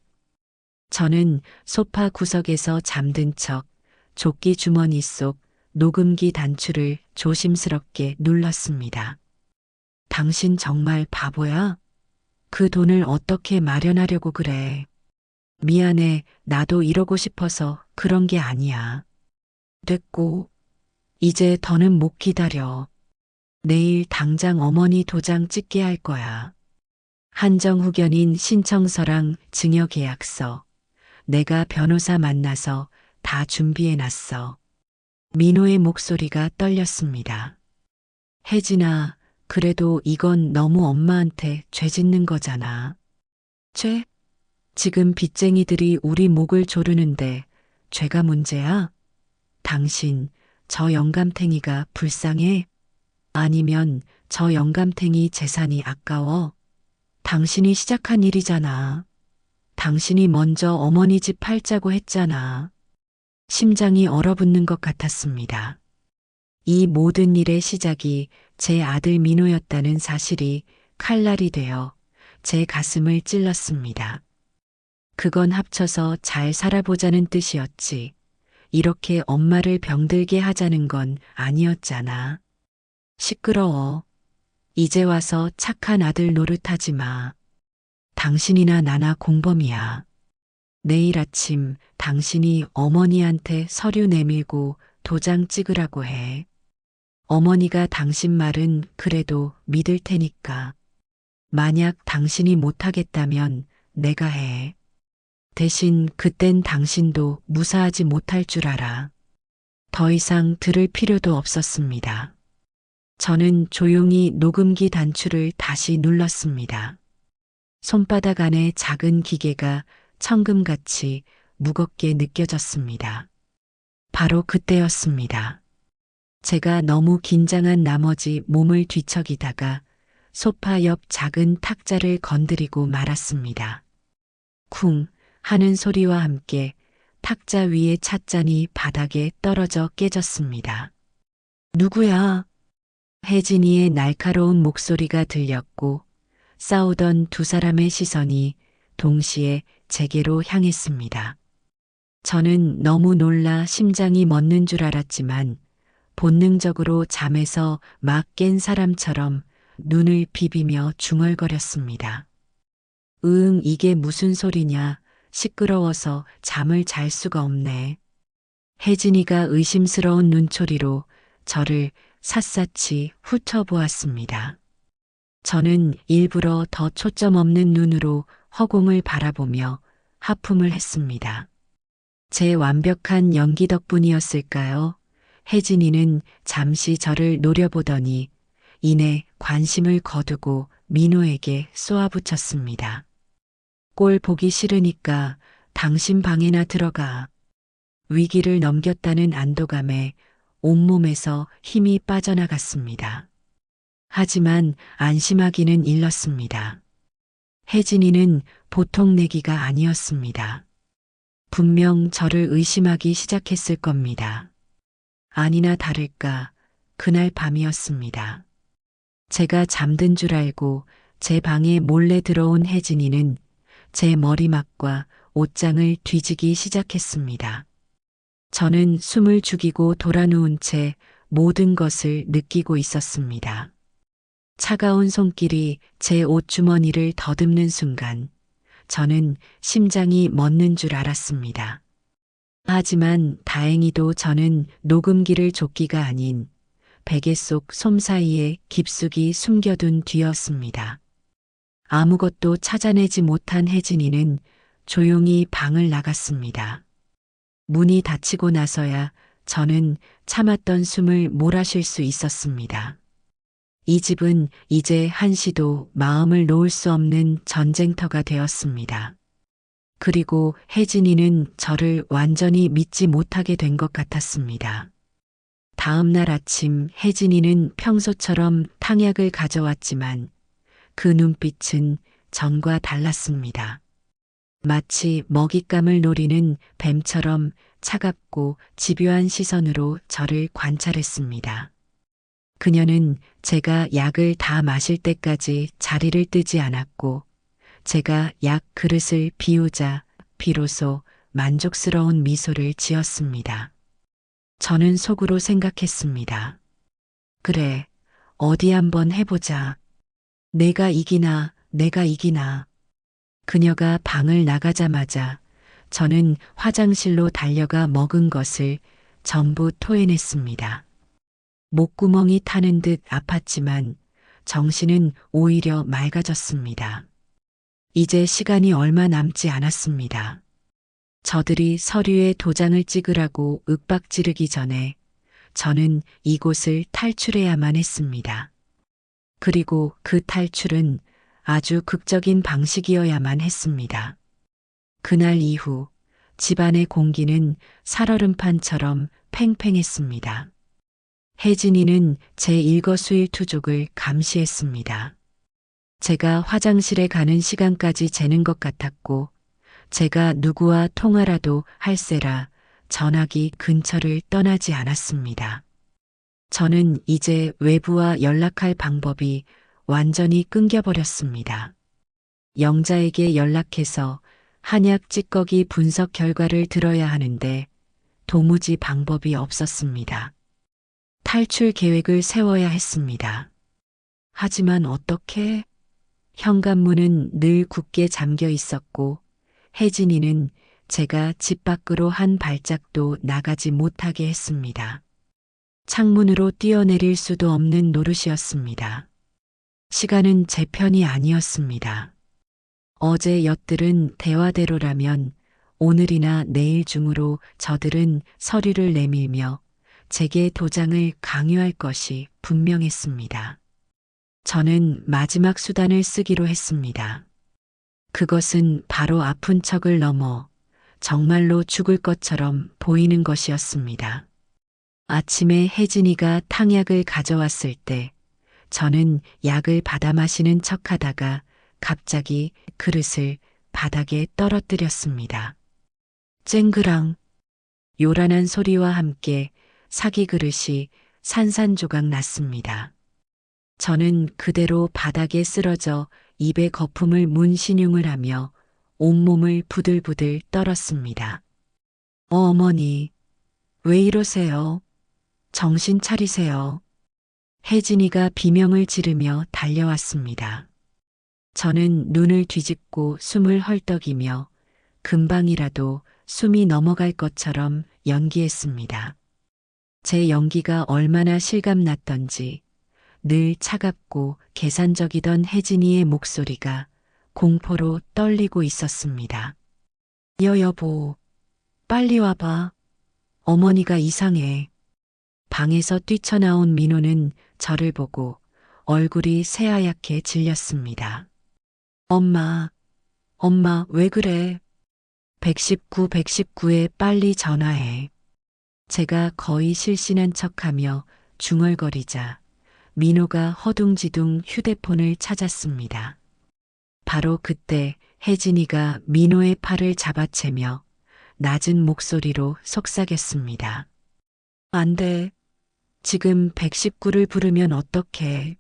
저는 소파 구석에서 잠든 척 조끼 주머니 속 녹음기 단추를 조심스럽게 눌렀습니다. 당신 정말 바보야? 그 돈을 어떻게 마련하려고 그래? 미안해, 나도 이러고 싶어서 그런 게 아니야. 됐고, 이제 더는 못 기다려. 내일 당장 어머니 도장 찍게 할 거야. 한정후견인 신청서랑 증여계약서, 내가 변호사 만나서 다 준비해놨어. 민호의 목소리가 떨렸습니다. 혜진아, 그래도 이건 너무 엄마한테 죄 짓는 거잖아. 죄? 지금 빚쟁이들이 우리 목을 조르는데 죄가 문제야? 당신, 저 영감탱이가 불쌍해? 아니면 저 영감탱이 재산이 아까워? 당신이 시작한 일이잖아. 당신이 먼저 어머니 집 팔자고 했잖아. 심장이 얼어붙는 것 같았습니다. 이 모든 일의 시작이 제 아들 민호였다는 사실이 칼날이 되어 제 가슴을 찔렀습니다. 그건 합쳐서 잘 살아보자는 뜻이었지. 이렇게 엄마를 병들게 하자는 건 아니었잖아. 시끄러워. 이제 와서 착한 아들 노릇하지 마. 당신이나 나나 공범이야. 내일 아침 당신이 어머니한테 서류 내밀고 도장 찍으라고 해. 어머니가 당신 말은 그래도 믿을 테니까. 만약 당신이 못하겠다면 내가 해. 대신 그땐 당신도 무사하지 못할 줄 알아. 더 이상 들을 필요도 없었습니다. 저는 조용히 녹음기 단추를 다시 눌렀습니다. 손바닥 안에 작은 기계가 천금같이 무겁게 느껴졌습니다. 바로 그때였습니다. 제가 너무 긴장한 나머지 몸을 뒤척이다가 소파 옆 작은 탁자를 건드리고 말았습니다. 쿵 하는 소리와 함께 탁자 위의 찻잔이 바닥에 떨어져 깨졌습니다. 누구야? 혜진이의 날카로운 목소리가 들렸고 싸우던 두 사람의 시선이 동시에 제게로 향했습니다. 저는 너무 놀라 심장이 멎는 줄 알았지만 본능적으로 잠에서 막 깬 사람처럼 눈을 비비며 중얼거렸습니다. 이게 무슨 소리냐. 시끄러워서 잠을 잘 수가 없네. 혜진이가 의심스러운 눈초리로 저를 샅샅이 훑어보았습니다. 저는 일부러 더 초점 없는 눈으로 허공을 바라보며 하품을 했습니다. 제 완벽한 연기 덕분이었을까요? 혜진이는 잠시 저를 노려보더니 이내 관심을 거두고 민호에게 쏘아붙였습니다. 꼴 보기 싫으니까 당신 방에나 들어가. 위기를 넘겼다는 안도감에 온몸에서 힘이 빠져나갔습니다. 하지만 안심하기는 일렀습니다. 혜진이는 보통 내기가 아니었습니다. 분명 저를 의심하기 시작했을 겁니다. 아니나 다를까 그날 밤이었습니다. 제가 잠든 줄 알고 제 방에 몰래 들어온 혜진이는 제 머리맡과 옷장을 뒤지기 시작했습니다. 저는 숨을 죽이고 돌아누운 채 모든 것을 느끼고 있었습니다. 차가운 손길이 제 옷주머니를 더듬는 순간 저는 심장이 멎는 줄 알았습니다. 하지만 다행히도 저는 녹음기를 조끼가 아닌 베개 속 솜 사이에 깊숙이 숨겨둔 뒤였습니다. 아무것도 찾아내지 못한 혜진이는 조용히 방을 나갔습니다. 문이 닫히고 나서야 저는 참았던 숨을 몰아쉴 수 있었습니다. 이 집은 이제 한시도 마음을 놓을 수 없는 전쟁터가 되었습니다. 그리고 혜진이는 저를 완전히 믿지 못하게 된 것 같았습니다. 다음 날 아침 혜진이는 평소처럼 탕약을 가져왔지만 그 눈빛은 전과 달랐습니다. 마치 먹잇감을 노리는 뱀처럼 차갑고 집요한 시선으로 저를 관찰했습니다. 그녀는 제가 약을 다 마실 때까지 자리를 뜨지 않았고 제가 약 그릇을 비우자 비로소 만족스러운 미소를 지었습니다. 저는 속으로 생각했습니다. 그래, 어디 한번 해보자. 내가 이기나. 그녀가 방을 나가자마자 저는 화장실로 달려가 먹은 것을 전부 토해냈습니다. 목구멍이 타는 듯 아팠지만 정신은 오히려 맑아졌습니다. 이제 시간이 얼마 남지 않았습니다. 저들이 서류에 도장을 찍으라고 윽박 지르기 전에 저는 이곳을 탈출해야만 했습니다. 그리고 그 탈출은 아주 극적인 방식이어야만 했습니다. 그날 이후 집안의 공기는 살얼음판처럼 팽팽했습니다. 혜진이는 제 일거수일투족을 감시했습니다. 제가 화장실에 가는 시간까지 재는 것 같았고 제가 누구와 통화라도 할세라 전화기 근처를 떠나지 않았습니다. 저는 이제 외부와 연락할 방법이 완전히 끊겨버렸습니다. 영자에게 연락해서 한약 찌꺼기 분석 결과를 들어야 하는데 도무지 방법이 없었습니다. 탈출 계획을 세워야 했습니다. 하지만 어떻게? 현관문은 늘 굳게 잠겨 있었고 혜진이는 제가 집 밖으로 한 발짝도 나가지 못하게 했습니다. 창문으로 뛰어내릴 수도 없는 노릇이었습니다. 시간은 제 편이 아니었습니다. 어제 엿들은 대화대로라면 오늘이나 내일 중으로 저들은 서류를 내밀며 제게 도장을 강요할 것이 분명했습니다. 저는 마지막 수단을 쓰기로 했습니다. 그것은 바로 아픈 척을 넘어 정말로 죽을 것처럼 보이는 것이었습니다. 아침에 혜진이가 탕약을 가져왔을 때 저는 약을 받아 마시는 척하다가 갑자기 그릇을 바닥에 떨어뜨렸습니다. 쨍그랑 요란한 소리와 함께 사기 그릇이 산산조각 났습니다. 저는 그대로 바닥에 쓰러져 입에 거품을 문 신용을 하며 온몸을 부들부들 떨었습니다. 어머니, 왜 이러세요? 정신 차리세요. 혜진이가 비명을 지르며 달려왔습니다. 저는 눈을 뒤집고 숨을 헐떡이며 금방이라도 숨이 넘어갈 것처럼 연기했습니다. 제 연기가 얼마나 실감났던지 늘 차갑고 계산적이던 혜진이의 목소리가 공포로 떨리고 있었습니다. 여보, 빨리 와봐. 어머니가 이상해. 방에서 뛰쳐나온 민호는 저를 보고 얼굴이 새하얗게 질렸습니다. 엄마, 왜 그래? 119에 빨리 전화해. 제가 거의 실신한 척하며 중얼거리자 민호가 허둥지둥 휴대폰을 찾았습니다. 바로 그때 혜진이가 민호의 팔을 잡아채며 낮은 목소리로 속삭였습니다. 안 돼. 지금 119를 부르면 어떡해.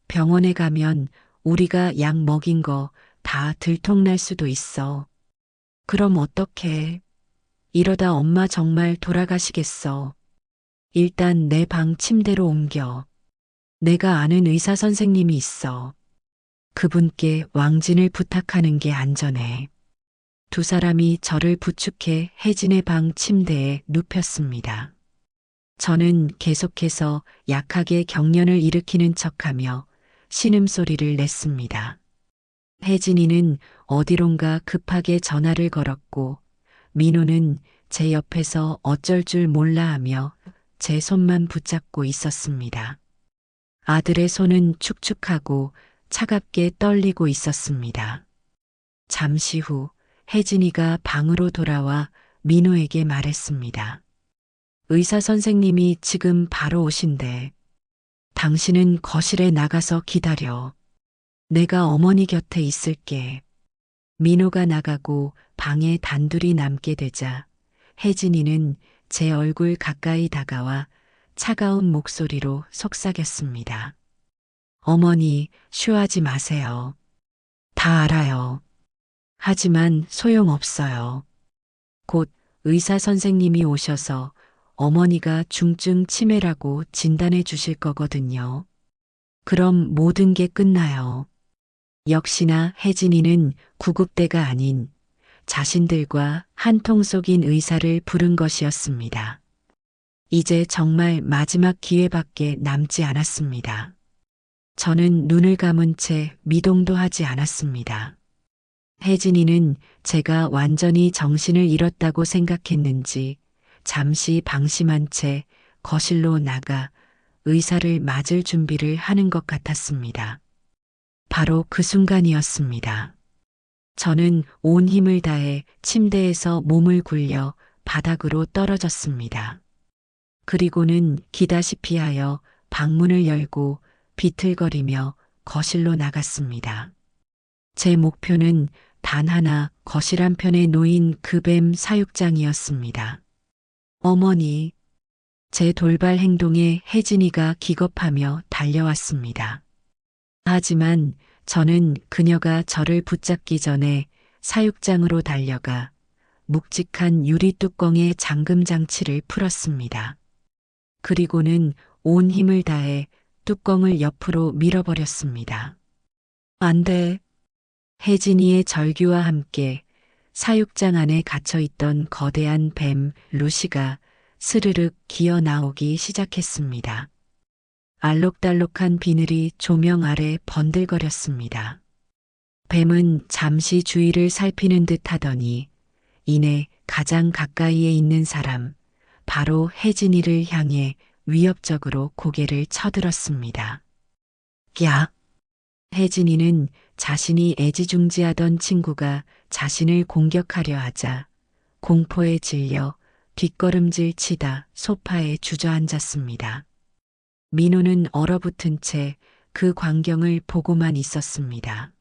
병원에 가면 우리가 약 먹인 거 다 들통날 수도 있어. 그럼 어떡해. 이러다 엄마 정말 돌아가시겠어. 일단 내 방 침대로 옮겨. 내가 아는 의사 선생님이 있어. 그분께 왕진을 부탁하는 게 안전해. 두 사람이 저를 부축해 혜진의 방 침대에 눕혔습니다. 저는 계속해서 약하게 경련을 일으키는 척하며 신음소리를 냈습니다. 혜진이는 어디론가 급하게 전화를 걸었고 민호는 제 옆에서 어쩔 줄 몰라 하며 제 손만 붙잡고 있었습니다. 아들의 손은 축축하고 차갑게 떨리고 있었습니다. 잠시 후 혜진이가 방으로 돌아와 민호에게 말했습니다. 의사 선생님이 지금 바로 오신대. 당신은 거실에 나가서 기다려. 내가 어머니 곁에 있을게. 민호가 나가고 방에 단둘이 남게 되자 혜진이는 제 얼굴 가까이 다가와 차가운 목소리로 속삭였습니다. 어머니, 쉬하지 마세요. 다 알아요. 하지만 소용없어요. 곧 의사 선생님이 오셔서 어머니가 중증 치매라고 진단해 주실 거거든요. 그럼 모든 게 끝나요. 역시나 혜진이는 구급대가 아닌 자신들과 한통속인 의사를 부른 것이었습니다. 이제 정말 마지막 기회밖에 남지 않았습니다. 저는 눈을 감은 채 미동도 하지 않았습니다. 혜진이는 제가 완전히 정신을 잃었다고 생각했는지 잠시 방심한 채 거실로 나가 의사를 맞을 준비를 하는 것 같았습니다. 바로 그 순간이었습니다. 저는 온 힘을 다해 침대에서 몸을 굴려 바닥으로 떨어졌습니다. 그리고는 기다시피 하여 방문을 열고 비틀거리며 거실로 나갔습니다. 제 목표는 단 하나 거실 한편에 놓인 그 뱀 사육장이었습니다. 어머니, 제 돌발 행동에 혜진이가 기겁하며 달려왔습니다. 하지만 저는 그녀가 저를 붙잡기 전에 사육장으로 달려가 묵직한 유리 뚜껑의 잠금 장치를 풀었습니다. 그리고는 온 힘을 다해 뚜껑을 옆으로 밀어버렸습니다. 안 돼. 혜진이의 절규와 함께 사육장 안에 갇혀있던 거대한 뱀 루시가 스르륵 기어 나오기 시작했습니다. 알록달록한 비늘이 조명 아래 번들거렸습니다. 뱀은 잠시 주위를 살피는 듯 하더니 이내 가장 가까이에 있는 사람, 바로 혜진이를 향해 위협적으로 고개를 쳐들었습니다. 야! 혜진이는 자신이 애지중지하던 친구가 자신을 공격하려 하자 공포에 질려 뒷걸음질 치다 소파에 주저앉았습니다. 민호는 얼어붙은 채 그 광경을 보고만 있었습니다.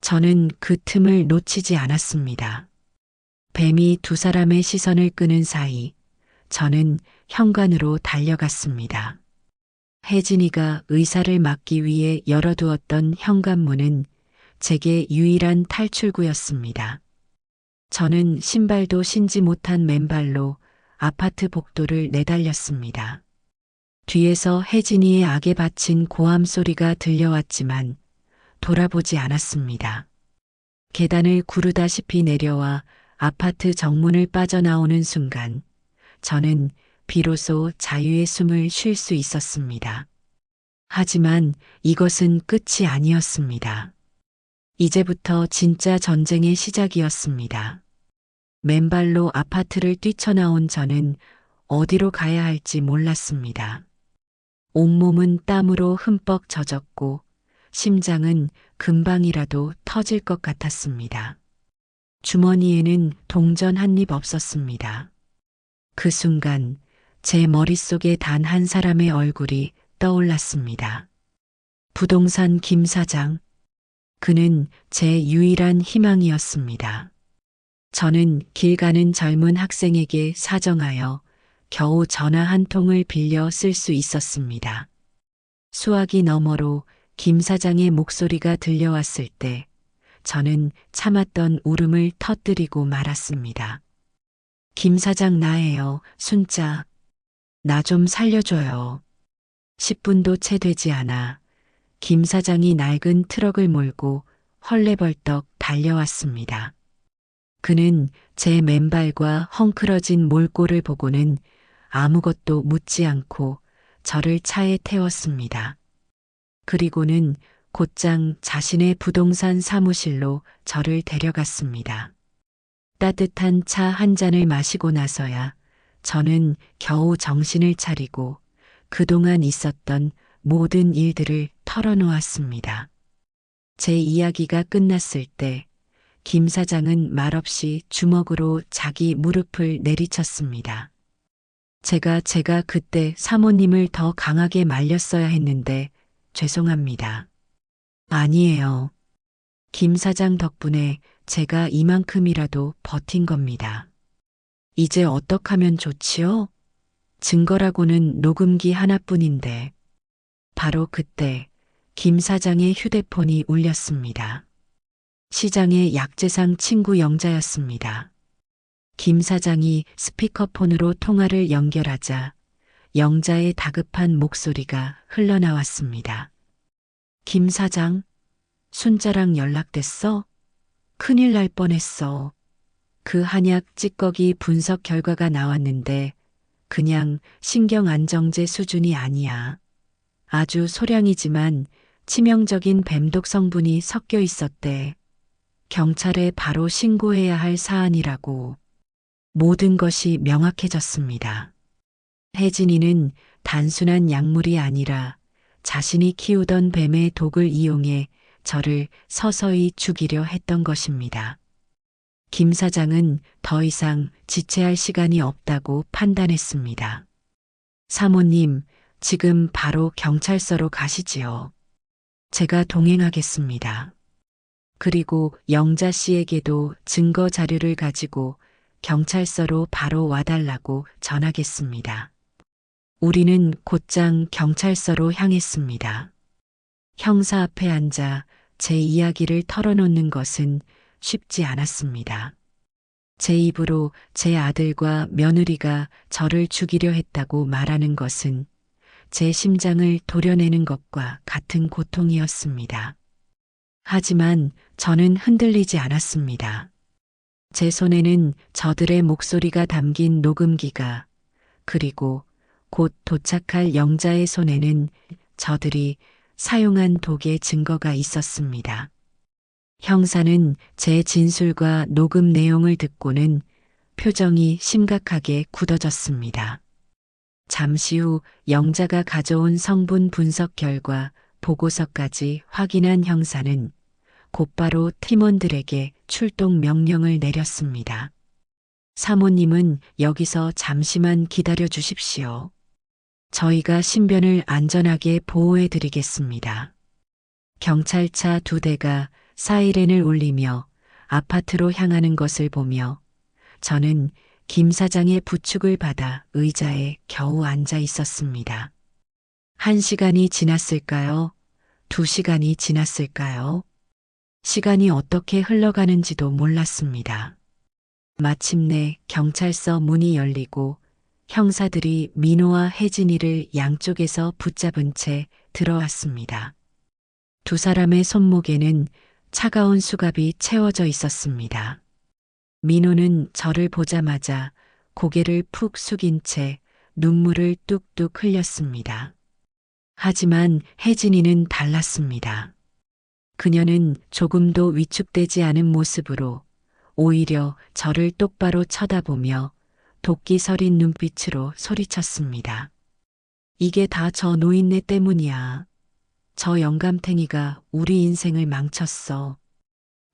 저는 그 틈을 놓치지 않았습니다. 뱀이 두 사람의 시선을 끄는 사이 저는 현관으로 달려갔습니다. 혜진이가 의사를 막기 위해 열어두었던 현관문은 제게 유일한 탈출구였습니다. 저는 신발도 신지 못한 맨발로 아파트 복도를 내달렸습니다. 뒤에서 혜진이의 악에 바친 고함 소리가 들려왔지만 돌아보지 않았습니다. 계단을 구르다시피 내려와 아파트 정문을 빠져나오는 순간 저는 비로소 자유의 숨을 쉴 수 있었습니다. 하지만 이것은 끝이 아니었습니다. 이제부터 진짜 전쟁의 시작이었습니다. 맨발로 아파트를 뛰쳐나온 저는 어디로 가야 할지 몰랐습니다. 온몸은 땀으로 흠뻑 젖었고 심장은 금방이라도 터질 것 같았습니다. 주머니에는 동전 한 입 없었습니다. 그 순간 제 머릿속에 단 한 사람의 얼굴이 떠올랐습니다. 부동산 김 사장. 그는 제 유일한 희망이었습니다. 저는 길 가는 젊은 학생에게 사정하여 겨우 전화 한 통을 빌려 쓸 수 있었습니다. 수화기 너머로 김 사장의 목소리가 들려왔을 때 저는 참았던 울음을 터뜨리고 말았습니다. 김 사장 나예요. 순자. 나 좀 살려줘요. 10분도 채 되지 않아 김 사장이 낡은 트럭을 몰고 헐레벌떡 달려왔습니다. 그는 제 맨발과 헝클어진 몰골을 보고는 아무것도 묻지 않고 저를 차에 태웠습니다. 그리고는 곧장 자신의 부동산 사무실로 저를 데려갔습니다. 따뜻한 차 한 잔을 마시고 나서야 저는 겨우 정신을 차리고 그동안 있었던 모든 일들을 털어놓았습니다. 제 이야기가 끝났을 때 김 사장은 말없이 주먹으로 자기 무릎을 내리쳤습니다. 제가 그때 사모님을 더 강하게 말렸어야 했는데 죄송합니다. 아니에요. 김 사장 덕분에 제가 이만큼이라도 버틴 겁니다. 이제 어떡하면 좋지요? 증거라고는 녹음기 하나뿐인데. 바로 그때 김 사장의 휴대폰이 울렸습니다. 시장의 약재상 친구 영자였습니다. 김 사장이 스피커폰으로 통화를 연결하자 영자의 다급한 목소리가 흘러나왔습니다. 김 사장, 순자랑 연락됐어? 큰일 날 뻔했어. 그 한약 찌꺼기 분석 결과가 나왔는데 그냥 신경안정제 수준이 아니야. 아주 소량이지만 치명적인 뱀독 성분이 섞여 있었대. 경찰에 바로 신고해야 할 사안이라고. 모든 것이 명확해졌습니다. 혜진이는 단순한 약물이 아니라 자신이 키우던 뱀의 독을 이용해 저를 서서히 죽이려 했던 것입니다. 김 사장은 더 이상 지체할 시간이 없다고 판단했습니다. 사모님, 지금 바로 경찰서로 가시지요. 제가 동행하겠습니다. 그리고 영자 씨에게도 증거 자료를 가지고 경찰서로 바로 와달라고 전하겠습니다. 우리는 곧장 경찰서로 향했습니다. 형사 앞에 앉아 제 이야기를 털어놓는 것은 쉽지 않았습니다. 제 입으로 제 아들과 며느리가 저를 죽이려 했다고 말하는 것은 제 심장을 도려내는 것과 같은 고통이었습니다. 하지만 저는 흔들리지 않았습니다. 제 손에는 저들의 목소리가 담긴 녹음기가, 그리고 곧 도착할 영자의 손에는 저들이 사용한 독의 증거가 있었습니다. 형사는 제 진술과 녹음 내용을 듣고는 표정이 심각하게 굳어졌습니다. 잠시 후 영자가 가져온 성분 분석 결과 보고서까지 확인한 형사는 곧바로 팀원들에게 출동 명령을 내렸습니다. 사모님은 여기서 잠시만 기다려 주십시오. 저희가 신변을 안전하게 보호해 드리겠습니다. 경찰차 2대가 사이렌을 울리며 아파트로 향하는 것을 보며 저는 김 사장의 부축을 받아 의자에 겨우 앉아 있었습니다. 1시간이 지났을까요? 2시간이 지났을까요? 시간이 어떻게 흘러가는지도 몰랐습니다. 마침내 경찰서 문이 열리고 형사들이 민호와 혜진이를 양쪽에서 붙잡은 채 들어왔습니다. 2사람의 손목에는 차가운 수갑이 채워져 있었습니다. 민호는 저를 보자마자 고개를 푹 숙인 채 눈물을 뚝뚝 흘렸습니다. 하지만 혜진이는 달랐습니다. 그녀는 조금도 위축되지 않은 모습으로 오히려 저를 똑바로 쳐다보며 도끼 서린 눈빛으로 소리쳤습니다. 이게 다 저 노인네 때문이야. 저 영감탱이가 우리 인생을 망쳤어.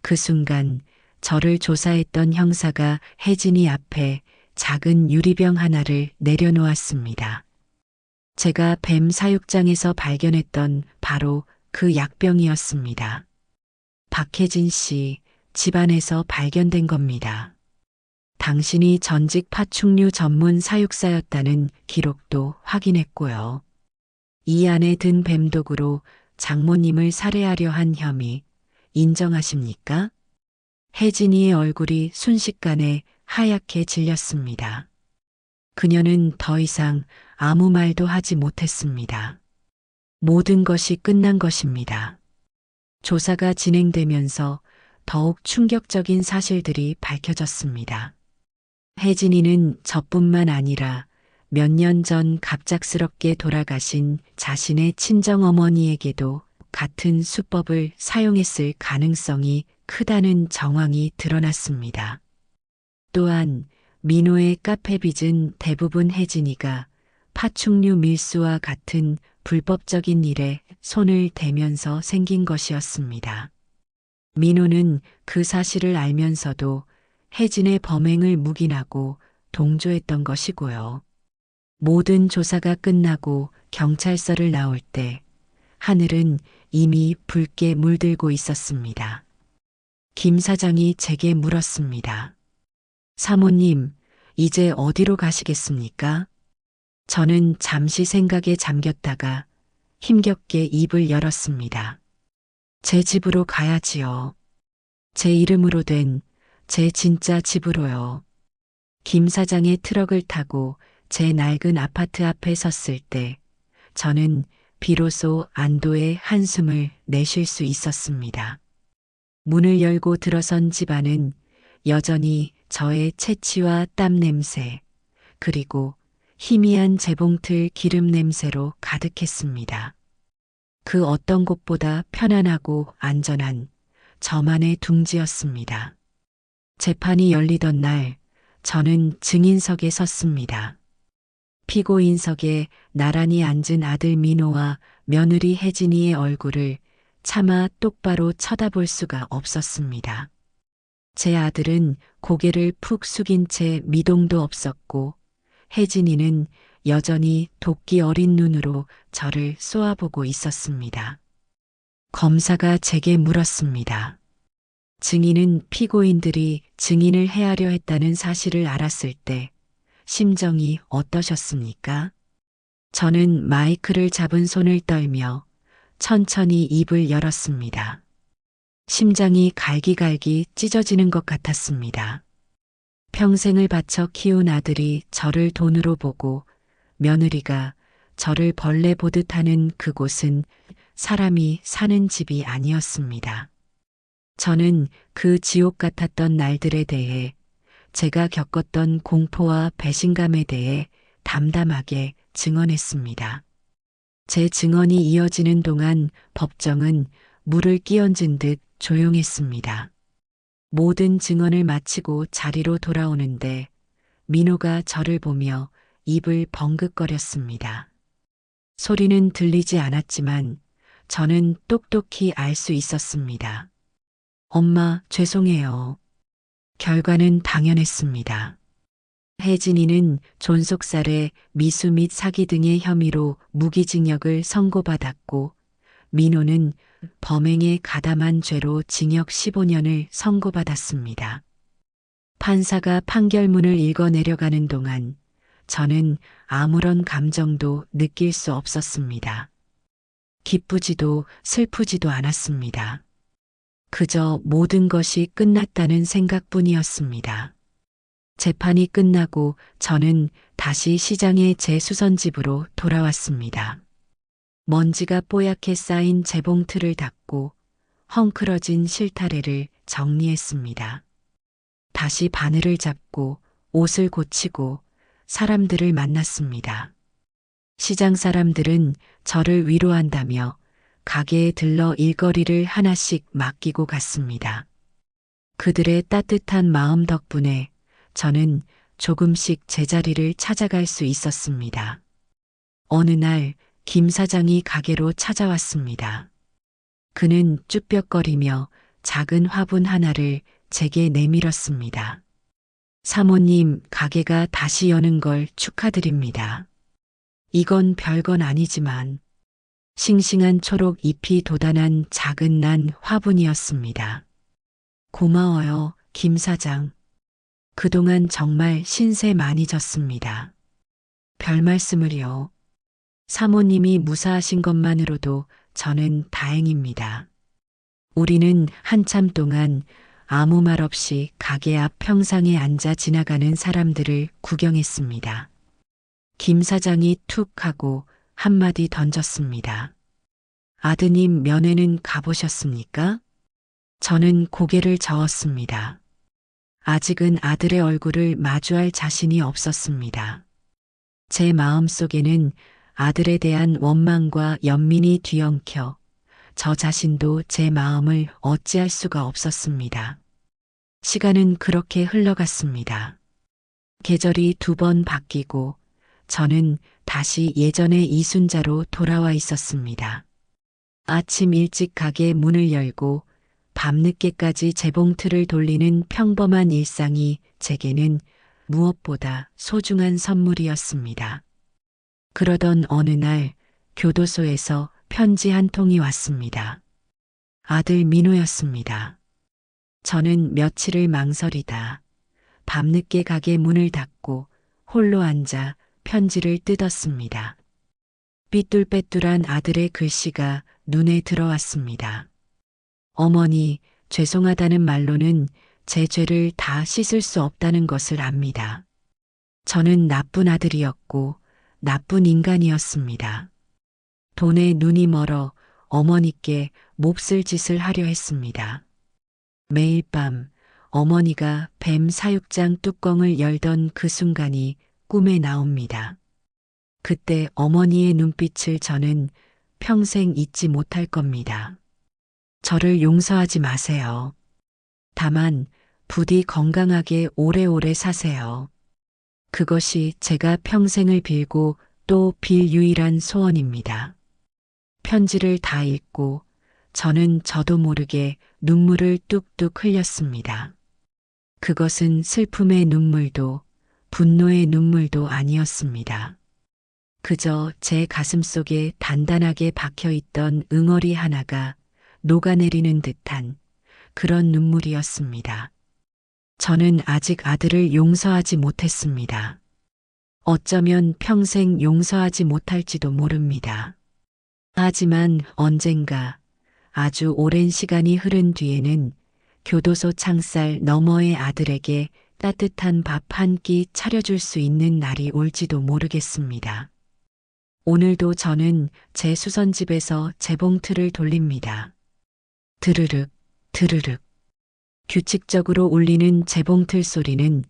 그 순간 저를 조사했던 형사가 혜진이 앞에 작은 유리병 하나를 내려놓았습니다. 제가 뱀 사육장에서 발견했던 바로 그 약병이었습니다. 박혜진 씨 집안에서 발견된 겁니다. 당신이 전직 파충류 전문 사육사였다는 기록도 확인했고요. 이 안에 든 뱀독으로 장모님을 살해하려 한 혐의 인정하십니까? 혜진이의 얼굴이 순식간에 하얗게 질렸습니다. 그녀는 더 이상 아무 말도 하지 못했습니다. 모든 것이 끝난 것입니다. 조사가 진행되면서 더욱 충격적인 사실들이 밝혀졌습니다. 혜진이는 저뿐만 아니라 몇 년 전 갑작스럽게 돌아가신 자신의 친정어머니에게도 같은 수법을 사용했을 가능성이 크다는 정황이 드러났습니다. 또한 민호의 카페 빚은 대부분 혜진이가 파충류 밀수와 같은 불법적인 일에 손을 대면서 생긴 것이었습니다. 민호는 그 사실을 알면서도 혜진의 범행을 묵인하고 동조했던 것이고요. 모든 조사가 끝나고 경찰서를 나올 때 하늘은 이미 붉게 물들고 있었습니다. 김 사장이 제게 물었습니다. 사모님, 이제 어디로 가시겠습니까? 저는 잠시 생각에 잠겼다가 힘겹게 입을 열었습니다. 제 집으로 가야지요. 제 이름으로 된 제 진짜 집으로요. 김 사장의 트럭을 타고 제 낡은 아파트 앞에 섰을 때 저는 비로소 안도의 한숨을 내쉴 수 있었습니다. 문을 열고 들어선 집 안은 여전히 저의 채취와 땀 냄새, 그리고 희미한 재봉틀 기름 냄새로 가득했습니다. 그 어떤 곳보다 편안하고 안전한 저만의 둥지였습니다. 재판이 열리던 날 저는 증인석에 섰습니다. 피고인석에 나란히 앉은 아들 민호와 며느리 혜진이의 얼굴을 차마 똑바로 쳐다볼 수가 없었습니다. 제 아들은 고개를 푹 숙인 채 미동도 없었고 혜진이는 여전히 도끼 어린 눈으로 저를 쏘아보고 있었습니다. 검사가 제게 물었습니다. 증인은 피고인들이 증인을 해하려 했다는 사실을 알았을 때 심정이 어떠셨습니까? 저는 마이크를 잡은 손을 떨며 천천히 입을 열었습니다. 심장이 갈기갈기 찢어지는 것 같았습니다. 평생을 바쳐 키운 아들이 저를 돈으로 보고 며느리가 저를 벌레 보듯 하는 그곳은 사람이 사는 집이 아니었습니다. 저는 그 지옥 같았던 날들에 대해, 제가 겪었던 공포와 배신감에 대해 담담하게 증언했습니다. 제 증언이 이어지는 동안 법정은 물을 끼얹은 듯 조용했습니다. 모든 증언을 마치고 자리로 돌아오는데 민호가 저를 보며 입을 벙긋거렸습니다. 소리는 들리지 않았지만 저는 똑똑히 알 수 있었습니다. 엄마, 죄송해요. 결과는 당연했습니다. 혜진이는 존속살해, 미수 및 사기 등의 혐의로 무기징역을 선고받았고 민호는 범행에 가담한 죄로 징역 15년을 선고받았습니다. 판사가 판결문을 읽어내려가는 동안 저는 아무런 감정도 느낄 수 없었습니다. 기쁘지도 슬프지도 않았습니다. 그저 모든 것이 끝났다는 생각뿐이었습니다. 재판이 끝나고 저는 다시 시장의 제 수선집으로 돌아왔습니다. 먼지가 뽀얗게 쌓인 재봉틀을 닦고 헝클어진 실타래를 정리했습니다. 다시 바늘을 잡고 옷을 고치고 사람들을 만났습니다. 시장 사람들은 저를 위로한다며 가게에 들러 일거리를 하나씩 맡기고 갔습니다. 그들의 따뜻한 마음 덕분에 저는 조금씩 제자리를 찾아갈 수 있었습니다. 어느 날 김 사장이 가게로 찾아왔습니다. 그는 쭈뼛거리며 작은 화분 하나를 제게 내밀었습니다. 사모님, 가게가 다시 여는 걸 축하드립니다. 이건 별건 아니지만 싱싱한 초록 잎이 돋아난 작은 난 화분이었습니다. 고마워요, 김 사장. 그동안 정말 신세 많이 졌습니다. 별 말씀을요. 사모님이 무사하신 것만으로도 저는 다행입니다. 우리는 한참 동안 아무 말 없이 가게 앞 평상에 앉아 지나가는 사람들을 구경했습니다. 김 사장이 툭 하고 한마디 던졌습니다. 아드님 면회는 가보셨습니까? 저는 고개를 저었습니다. 아직은 아들의 얼굴을 마주할 자신이 없었습니다. 제 마음속에는 아들에 대한 원망과 연민이 뒤엉켜 저 자신도 제 마음을 어찌할 수가 없었습니다. 시간은 그렇게 흘러갔습니다. 계절이 2번 바뀌고 저는 다시 예전의 이순자로 돌아와 있었습니다. 아침 일찍 가게 문을 열고 밤늦게까지 재봉틀을 돌리는 평범한 일상이 제게는 무엇보다 소중한 선물이었습니다. 그러던 어느 날 교도소에서 편지 한 통이 왔습니다. 아들 민호였습니다. 저는 며칠을 망설이다 밤늦게 가게 문을 닫고 홀로 앉아 편지를 뜯었습니다. 삐뚤빼뚤한 아들의 글씨가 눈에 들어왔습니다. 어머니, 죄송하다는 말로는 제 죄를 다 씻을 수 없다는 것을 압니다. 저는 나쁜 아들이었고 나쁜 인간이었습니다. 돈에 눈이 멀어 어머니께 몹쓸 짓을 하려 했습니다. 매일 밤 어머니가 뱀 사육장 뚜껑을 열던 그 순간이 꿈에 나옵니다. 그때 어머니의 눈빛을 저는 평생 잊지 못할 겁니다. 저를 용서하지 마세요. 다만 부디 건강하게 오래오래 사세요. 그것이 제가 평생을 빌고 또 빌 유일한 소원입니다. 편지를 다 읽고 저는 저도 모르게 눈물을 뚝뚝 흘렸습니다. 그것은 슬픔의 눈물도 분노의 눈물도 아니었습니다. 그저 제 가슴 속에 단단하게 박혀있던 응어리 하나가 녹아내리는 듯한 그런 눈물이었습니다. 저는 아직 아들을 용서하지 못했습니다. 어쩌면 평생 용서하지 못할지도 모릅니다. 하지만 언젠가 아주 오랜 시간이 흐른 뒤에는 교도소 창살 너머의 아들에게 따뜻한 밥 한 끼 차려줄 수 있는 날이 올지도 모르겠습니다. 오늘도 저는 제 수선집에서 재봉틀을 돌립니다. 드르륵, 드르륵. 규칙적으로 울리는 재봉틀 소리는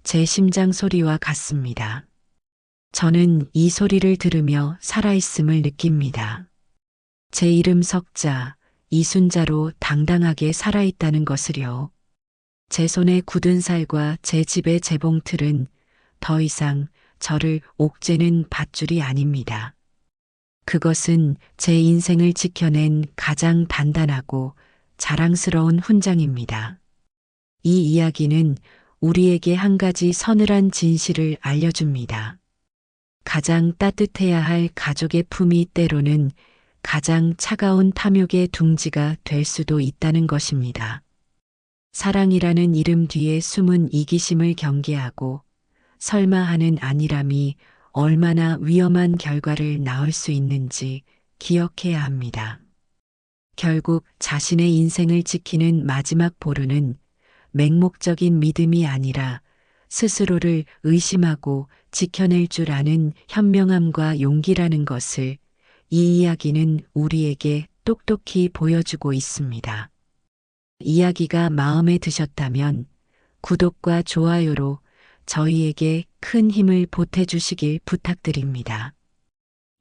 제 심장 소리와 같습니다. 저는 이 소리를 들으며 살아있음을 느낍니다. 제 이름 석자, 이순자로 당당하게 살아있다는 것을요. 제 손에 굳은 살과 제 집의 재봉틀은 더 이상 저를 옥죄는 밧줄이 아닙니다. 그것은 제 인생을 지켜낸 가장 단단하고 자랑스러운 훈장입니다. 이 이야기는 우리에게 한 가지 서늘한 진실을 알려줍니다. 가장 따뜻해야 할 가족의 품이 때로는 가장 차가운 탐욕의 둥지가 될 수도 있다는 것입니다. 사랑이라는 이름 뒤에 숨은 이기심을 경계하고 설마 하는 안일함이 얼마나 위험한 결과를 낳을 수 있는지 기억해야 합니다. 결국 자신의 인생을 지키는 마지막 보루는 맹목적인 믿음이 아니라 스스로를 의심하고 지켜낼 줄 아는 현명함과 용기라는 것을 이 이야기는 우리에게 똑똑히 보여주고 있습니다. 이야기가 마음에 드셨다면 구독과 좋아요로 저희에게 큰 힘을 보태주시길 부탁드립니다.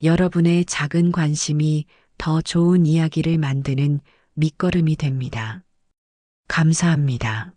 여러분의 작은 관심이 더 좋은 이야기를 만드는 밑거름이 됩니다. 감사합니다.